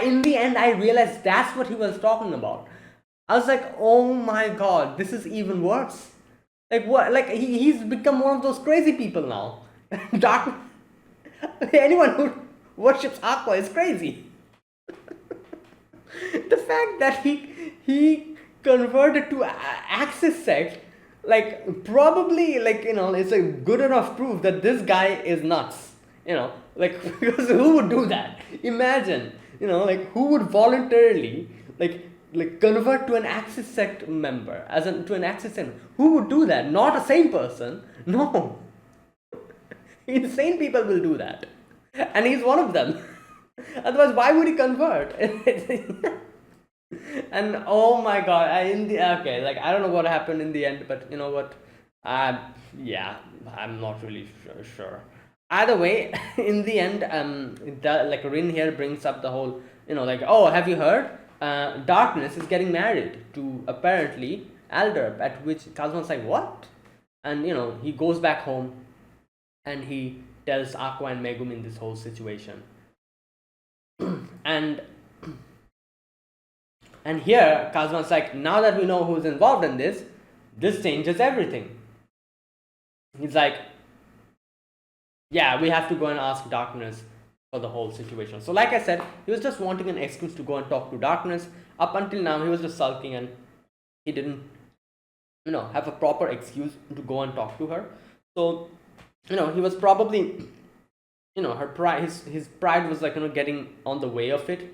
in the end, I realized that's what he was talking about. I was like, oh my god, this is even worse. Like what? Like he's become one of those crazy people now. Dark. Anyone who worships Aqua is crazy. The fact that he converted to Axis sect, like probably like it's a good enough proof that this guy is nuts. Like because who would do that? Imagine, like who would voluntarily like convert to an Axis sect member to an Axis sect? Who would do that? Not a sane person. No. Insane people will do that, and he's one of them. Otherwise, why would he convert? And oh my god, okay, like I don't know what happened in the end, but you know what? Yeah, I'm not really sure. Either way, in the end, like Rin here brings up the whole, like, oh, have you heard? Darkness is getting married to apparently Alder, at which Kazuma's like, what? And he goes back home, and he tells Aqua and Megumin this whole situation. And here, Kazuma's like, now that we know who's involved in this changes everything. He's like, yeah, we have to go and ask Darkness for the whole situation. So like I said, he was just wanting an excuse to go and talk to Darkness. Up until now, he was just sulking, and he didn't, have a proper excuse to go and talk to her. So, he was probably, her pride, his pride was like, getting on the way of it,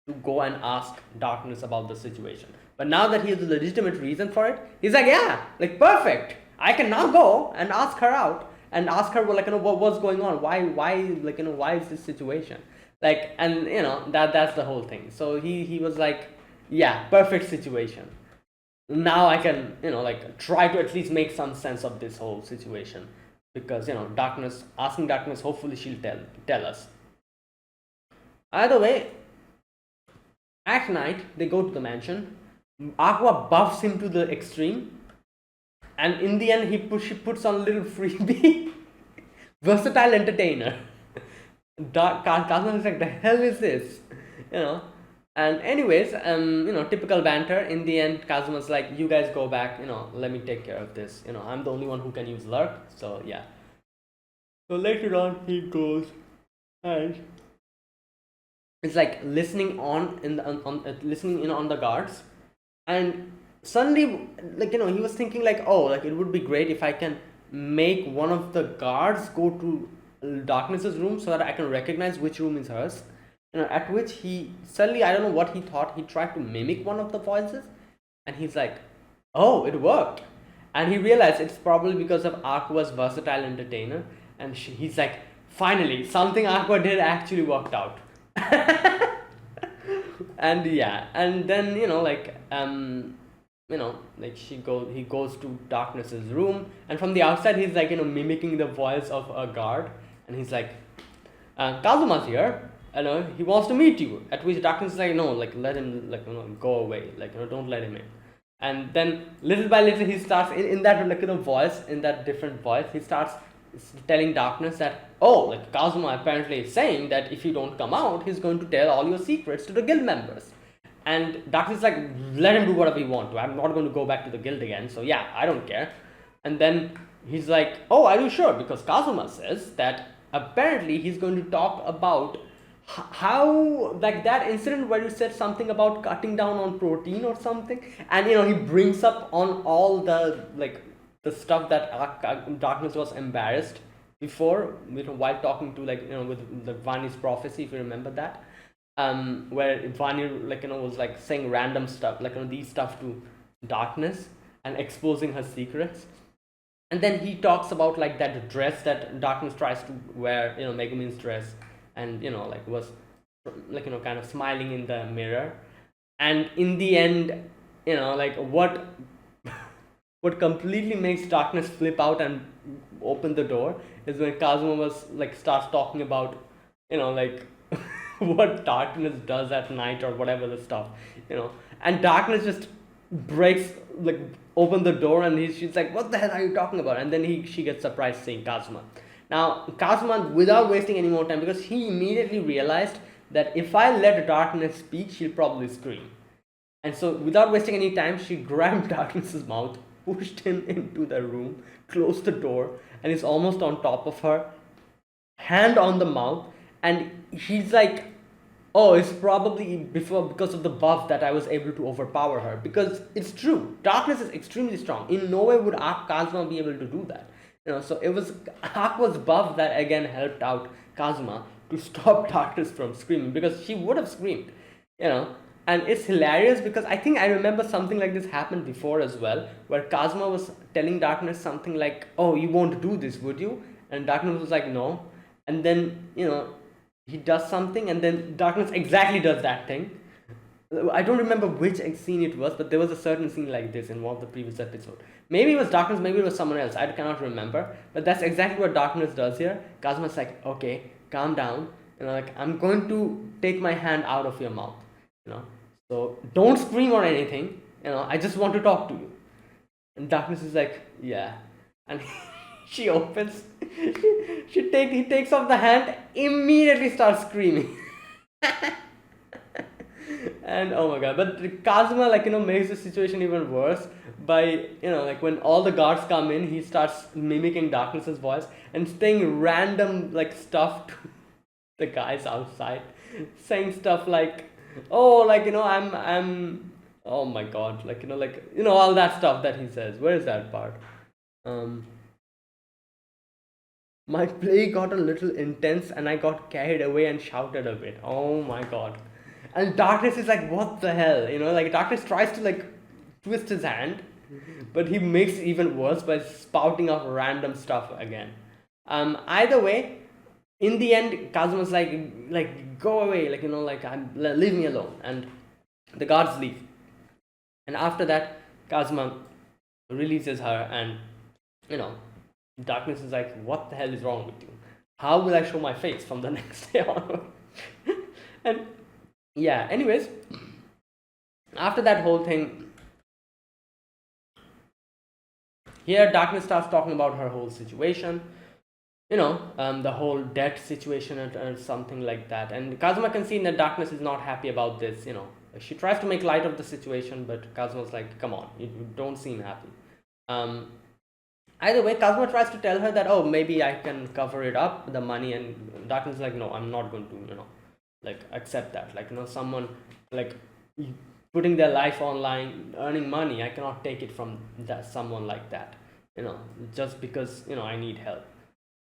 to go and ask Darkness about the situation. But now that he has a legitimate reason for it, he's like, yeah, like perfect. I can now go and ask her out and ask her, well, like, what's going on? Why, like, why is this situation? Like, and that's the whole thing. So he was like, yeah, perfect situation. Now I can, like try to at least make some sense of this whole situation, because asking Darkness, hopefully she'll tell us. Either way, at night, they go to the mansion. Aqua buffs him to the extreme. And in the end, she puts on a little freebie. Versatile entertainer. Kazuma is like, the hell is this? You know. And anyways, typical banter. In the end, Kazuma's like, you guys go back. Let me take care of this. I'm the only one who can use lurk. So yeah. So later on, he goes and it's like listening on in the on listening on the guards, and suddenly, like, he was thinking like, oh, like, it would be great if I can make one of the guards go to Darkness's room so that I can recognize which room is hers. At which he suddenly, I don't know what he thought, he tried to mimic one of the voices, and he's like, oh, it worked. And he realized it's probably because of Aqua's versatile entertainer, and he's like, finally, something Aqua did actually worked out. And yeah, and then like he goes to Darkness's room, and from the outside he's like mimicking the voice of a guard, and he's like, Kazuma's here, he wants to meet you. At which Darkness is like, no, like, let him, like, go away, like, don't let him in. And then little by little he starts in that, like, voice, in that different voice, he starts telling Darkness that, oh, like, Kazuma apparently is saying that if you don't come out, he's going to tell all your secrets to the guild members. And Darkness is like, let him do whatever he wants to. I'm not going to go back to the guild again, so yeah, I don't care. And then he's like, oh, are you sure? Because Kazuma says that apparently he's going to talk about how, like, that incident where you said something about cutting down on protein or something, and he brings up on all the, like, the stuff that Darkness was embarrassed before, while talking to, like, with the Vani's prophecy, if you remember that, where Vani, like, was like saying random stuff, like, these stuff to Darkness and exposing her secrets. And then he talks about, like, that dress that Darkness tries to wear, Megumin's dress, and like, was, like, kind of smiling in the mirror. And in the end, like, what completely makes Darkness flip out and open the door is when Kazuma was, like, starts talking about, like, what Darkness does at night or whatever the stuff, and Darkness just breaks, like, open the door, and she's like, what the hell are you talking about? And then she gets surprised seeing Kazuma. Now, Kazuma, without wasting any more time, because he immediately realized that if I let Darkness speak, she'll probably scream. And so, without wasting any time, she grabbed Darkness's mouth, pushed him into the room, closed the door, and is almost on top of her, hand on the mouth, and he's like, oh, it's probably because of the buff that I was able to overpower her. Because it's true, Darkness is extremely strong. In no way would Kazuma be able to do that. So it was Aqua's buff that again helped out Kazuma to stop Darkness from screaming, because she would have screamed, And it's hilarious because I think I remember something like this happened before as well, where Kazuma was telling Darkness something like, oh, you won't do this, would you? And Darkness was like, no. And then, he does something, and then Darkness exactly does that thing. I don't remember which scene it was, but there was a certain scene like this in one of the previous episodes. Maybe it was Darkness, maybe it was someone else. I cannot remember. But that's exactly what Darkness does here. Kazuma's like, okay, calm down. Like, I'm going to take my hand out of your mouth. So don't scream or anything. I just want to talk to you. And Darkness is like, yeah. And she opens. He takes off the hand, immediately starts screaming. And oh my god, but Kazuma, like, makes the situation even worse by, like, when all the guards come in, he starts mimicking Darkness's voice and saying random, like, stuff to the guys outside, saying stuff like, oh, like, I'm oh my god, like, all that stuff that he says. Where is that part? My play got a little intense and I got carried away and shouted a bit. Oh my god. And Darkness is like, what the hell? Like, Darkness tries to, like, twist his hand, but he makes it even worse by spouting off random stuff again. Either way, in the end, Kazuma's like, go away, like, like, leave me alone. And the guards leave. And after that, Kazuma releases her, and, Darkness is like, what the hell is wrong with you? How will I show my face from the next day onward? And yeah, anyways, after that whole thing, here Darkness starts talking about her whole situation. the whole debt situation or something like that. And Kazuma can see that Darkness is not happy about this. She tries to make light of the situation, but Kazuma's like, come on, you don't seem happy. um, Either way, Kazuma tries to tell her that, oh, maybe I can cover it up, the money, and Darkness is like, no, I'm not going to, like, accept that. Like, someone, like, putting their life online, earning money, I cannot take it from someone like that, just because, I need help.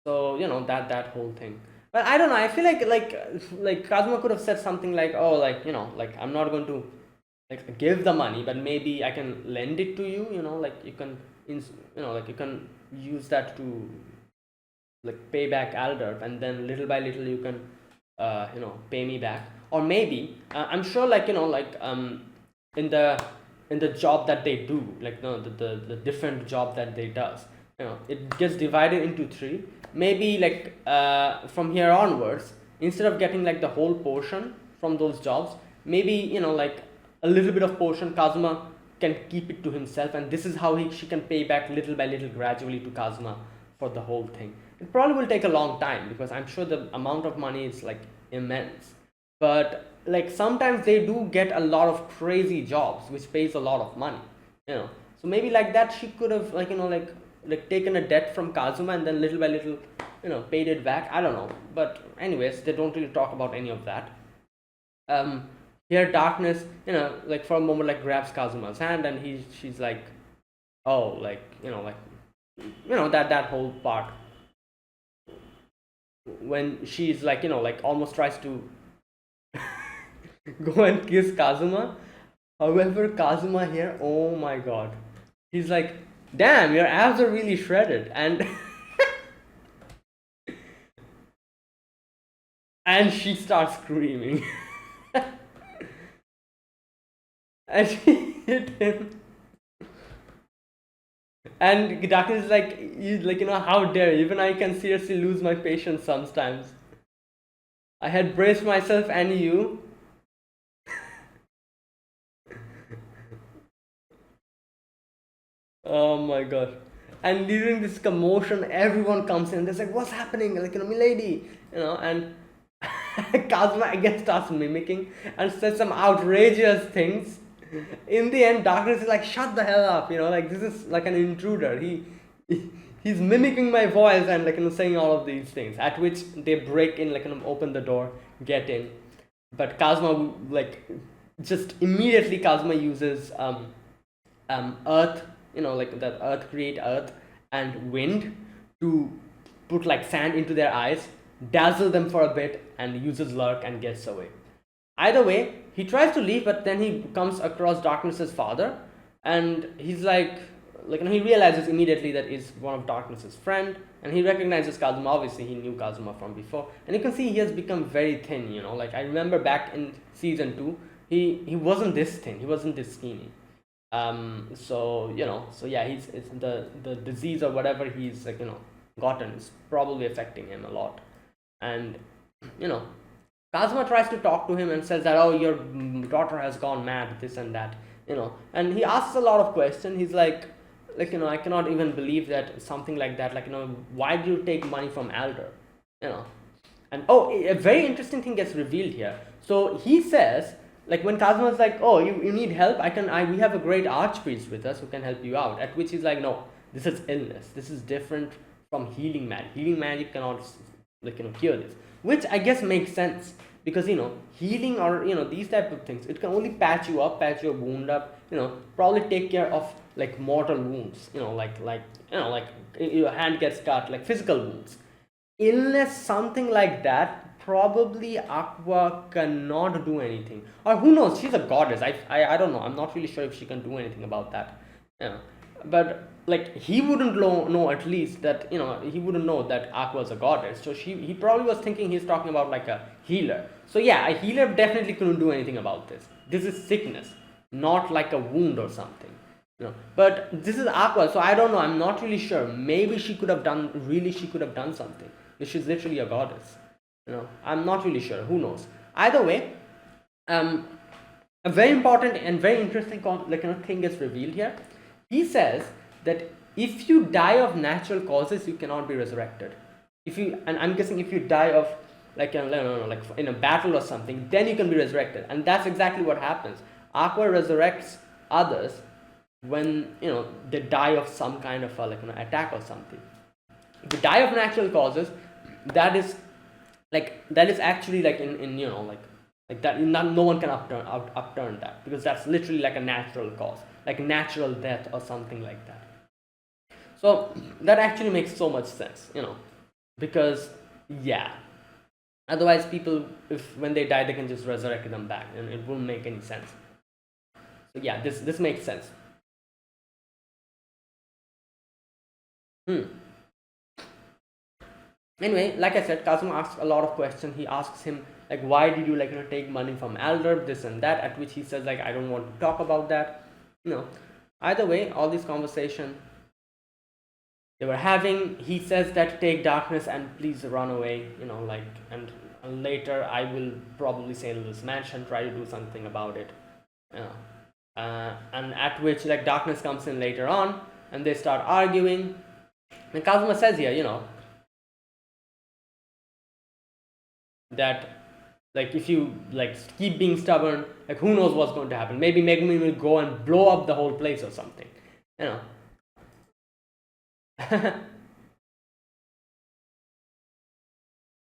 So, that whole thing. But I don't know, I feel like Kazuma could have said something like, oh, like, like, I'm not going to, like, give the money, but maybe I can lend it to you, like, you can like, you can use that to, like, pay back Aldorf, and then little by little you can pay me back. Or maybe I'm sure, like, like, in the job that they do, like, the different job that they does, it gets divided into three. Maybe, like, from here onwards, instead of getting, like, the whole portion from those jobs, maybe, like, a little bit of portion Kazuma can keep it to himself, and this is how she can pay back little by little, gradually, to Kazuma for the whole thing. It probably will take a long time, because I'm sure the amount of money is, like, immense. But, like, sometimes they do get a lot of crazy jobs which pays a lot of money, so maybe like that she could have, like, like taken a debt from Kazuma, and then little by little, paid it back. I don't know, but anyways, they don't really talk about any of that. Here Darkness, like, for a moment, like, grabs Kazuma's hand, and she's like, oh, like, like, that whole part when she's like, like, almost tries to go and kiss Kazuma. However, Kazuma here, oh my god, he's like, damn, your abs are really shredded, and and she starts screaming. And she hit him. And Darkness is like, how dare you? Even I can seriously lose my patience sometimes. I had braced myself, and you. Oh my god. And during this commotion, everyone comes in. They're like, what's happening? Like, milady. And Kazuma again starts mimicking and says some outrageous things. In the end, Darkness is like, shut the hell up, like, this is like an intruder. He's mimicking my voice and, like, saying all of these things. At which they break in, like, open the door, get in. But Kazuma, like, just immediately Kazuma uses earth, like, that earth create earth and wind to put, like, sand into their eyes, dazzle them for a bit, and uses lurk and gets away. Either way, he tries to leave, but then he comes across Darkness's father, and he's like, he realizes immediately that he's one of Darkness's friend, and he recognizes Kazuma. Obviously, he knew Kazuma from before, and you can see he has become very thin. Like, I remember back in season 2, he wasn't this thin, he wasn't this skinny. So yeah, it's the disease or whatever he's, like, gotten is probably affecting him a lot, and Kazuma tries to talk to him and says that, oh, your daughter has gone mad, this and that, and he asks a lot of questions. He's like, I cannot even believe that something like that, like, why do you take money from Alder, and a very interesting thing gets revealed here. So he says, like, when Kazuma's like, oh, you need help, we have a great archpriest with us who can help you out, at which he's like, no, this is illness, this is different from healing magic cannot, like, cure this. Which I guess makes sense, because healing or these type of things, it can only patch you up, patch your wound up, probably take care of, like, mortal wounds, like your hand gets cut, like physical wounds. Illness, something like that, probably Aqua cannot do anything, or who knows, she's a goddess. I don't know, I'm not really sure if she can do anything about that. But, like, he wouldn't know, at least, that he wouldn't know that Aqua is a goddess. So he probably was thinking he's talking about, like, a healer. So yeah, a healer definitely couldn't do anything about this. This is sickness, not like a wound or something. But this is Aqua, so I don't know, I'm not really sure. Maybe she could have done something. She's literally a goddess. I'm not really sure, who knows. Either way, a very important and very interesting thing gets revealed here. He says that if you die of natural causes, you cannot be resurrected. If you, and I'm guessing if you die of like like in a battle or something, then you can be resurrected, and that's exactly what happens. Aqua resurrects others when they die of some kind of attack or something. If you die of natural causes, that is actually like in like that, no one can upturn that, because that's literally like a natural cause, like natural death or something like that. So that actually makes so much sense, because yeah, otherwise people, if when they die they can just resurrect them back, and it won't make any sense. So yeah, this makes sense. Anyway, like I said, Kazuma asks a lot of questions. He asks him like, why did you take money from Alder, this and that, at which he says like, I don't want to talk about that. Either way, all this conversation they were having, he says that take darkness and please run away, and later I will probably sail this mansion, try to do something about it. And at which like darkness comes in later on, and they start arguing. And Kazuma says here, that like if you like keep being stubborn, like who knows what's going to happen. Maybe Megumi will go and blow up the whole place or something.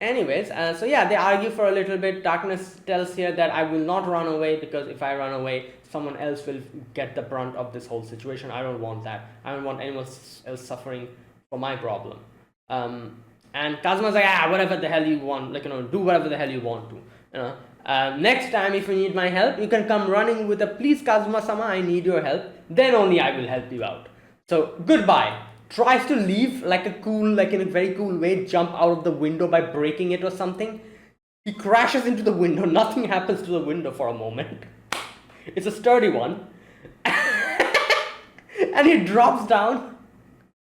Anyways, so yeah, they argue for a little bit. Darkness tells here that I will not run away, because if I run away, someone else will get the brunt of this whole situation. I don't want that. I don't want anyone else suffering for my problem. And Kazuma's like, whatever the hell you want, do whatever the hell you want to. Next time if you need my help, you can come running with a please Kazuma-sama, I need your help. Then only I will help you out. So goodbye. Tries to leave like a cool, like in a very cool way, jump out of the window by breaking it or something. He crashes into the window. Nothing happens to the window for a moment. It's a sturdy one. And he drops down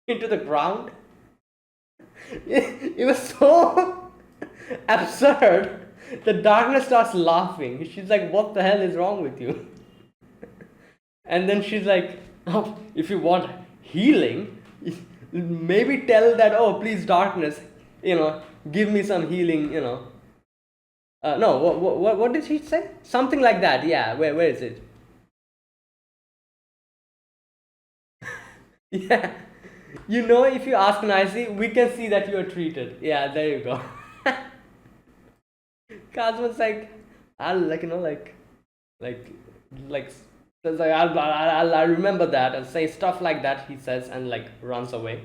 into the ground. It was so absurd. The darkness starts laughing. She's like, what the hell is wrong with you? And then she's like, oh, if you want healing, maybe tell that, oh please darkness, give me some healing, no, what did she say? Something like that. Yeah, where is it? Yeah, if you ask nicely, we can see that you are treated. Yeah, there you go. Kazuma's like, I'll I'll remember that and say stuff like that, he says, and runs away.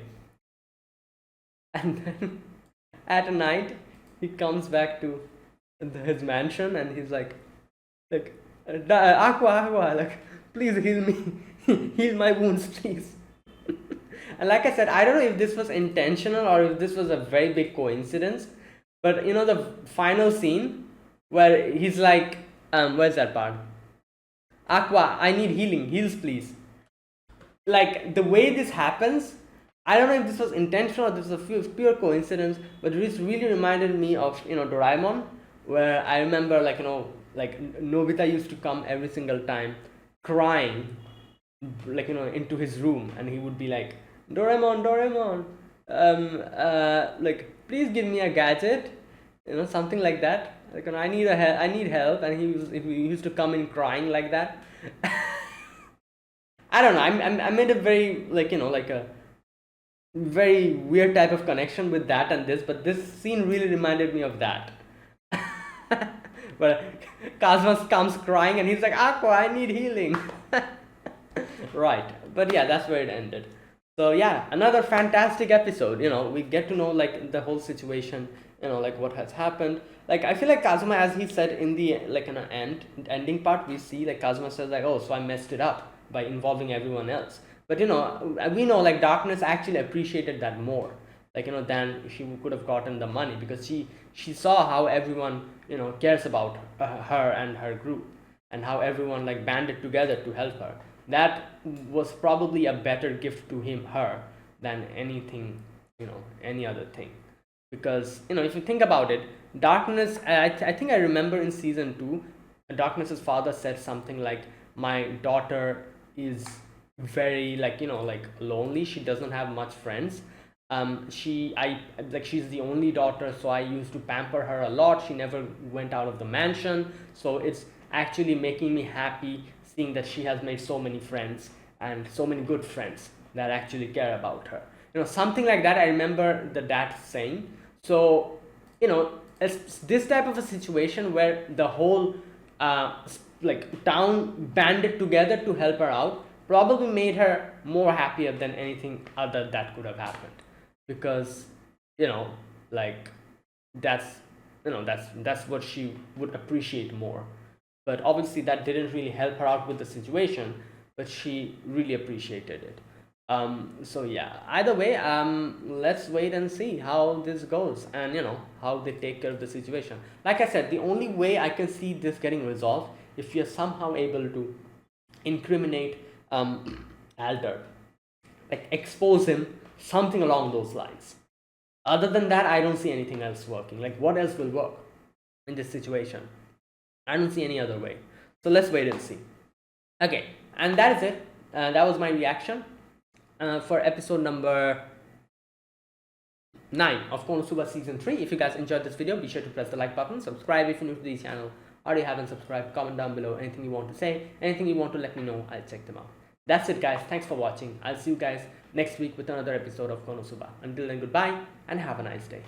And then at night he comes back to his mansion, and he's like Aqua, please heal me. Heal my wounds, please. And like I said, I don't know if this was intentional or if this was a very big coincidence, but the final scene where he's like, where's that part? Aqua, I need healing, heals please. Like the way this happens, I don't know if this was intentional or this was a pure coincidence, but this really reminded me of Doraemon, where I remember Nobita used to come every single time crying into his room, and he would be like, Doraemon, please give me a gadget, something like that. I need help, and he used to come in crying like that. I don't know. I made a very a very weird type of connection with that and this, but this scene really reminded me of that. But Kazuma comes crying, and he's like, Aqua, I need healing. Right, but yeah, that's where it ended. So yeah, another fantastic episode. We get to know the whole situation, what has happened. I feel like Kazuma, as he said in the ending part, we see Kazuma says oh, so I messed it up by involving everyone else. But we know Darkness actually appreciated that more, than she could have gotten the money, because she saw how everyone cares about her and her group, and how everyone banded together to help her. That was probably a better gift to her than anything, any other thing. Because if you think about it, Darkness, I think I remember in season 2, Darkness's father said something like, my daughter is very lonely, she doesn't have much friends, she's the only daughter, so I used to pamper her a lot. She never went out of the mansion, so it's actually making me happy seeing that she has made so many friends and so many good friends that actually care about her. Something like that I remember the dad saying. So it's this type of a situation where the whole town banded together to help her out probably made her more happier than anything other that could have happened, because you know like that's that's what she would appreciate more. But obviously that didn't really help her out with the situation, but she really appreciated it. So yeah, either way, let's wait and see how this goes, and how they take care of the situation. Like I said, the only way I can see this getting resolved, if you're somehow able to incriminate Alder, like expose him, something along those lines. Other than that, I don't see anything else working. Like, what else will work in this situation? I don't see any other way. So let's wait and see. Okay, and that is it. That was my reaction for episode number 9 of Konosuba Season 3. If you guys enjoyed this video, be sure to press the like button, subscribe if you're new to the channel, or you haven't subscribed, comment down below anything you want to say, anything you want to let me know, I'll check them out. That's it guys, thanks for watching. I'll see you guys next week with another episode of Konosuba. Until then, goodbye and have a nice day.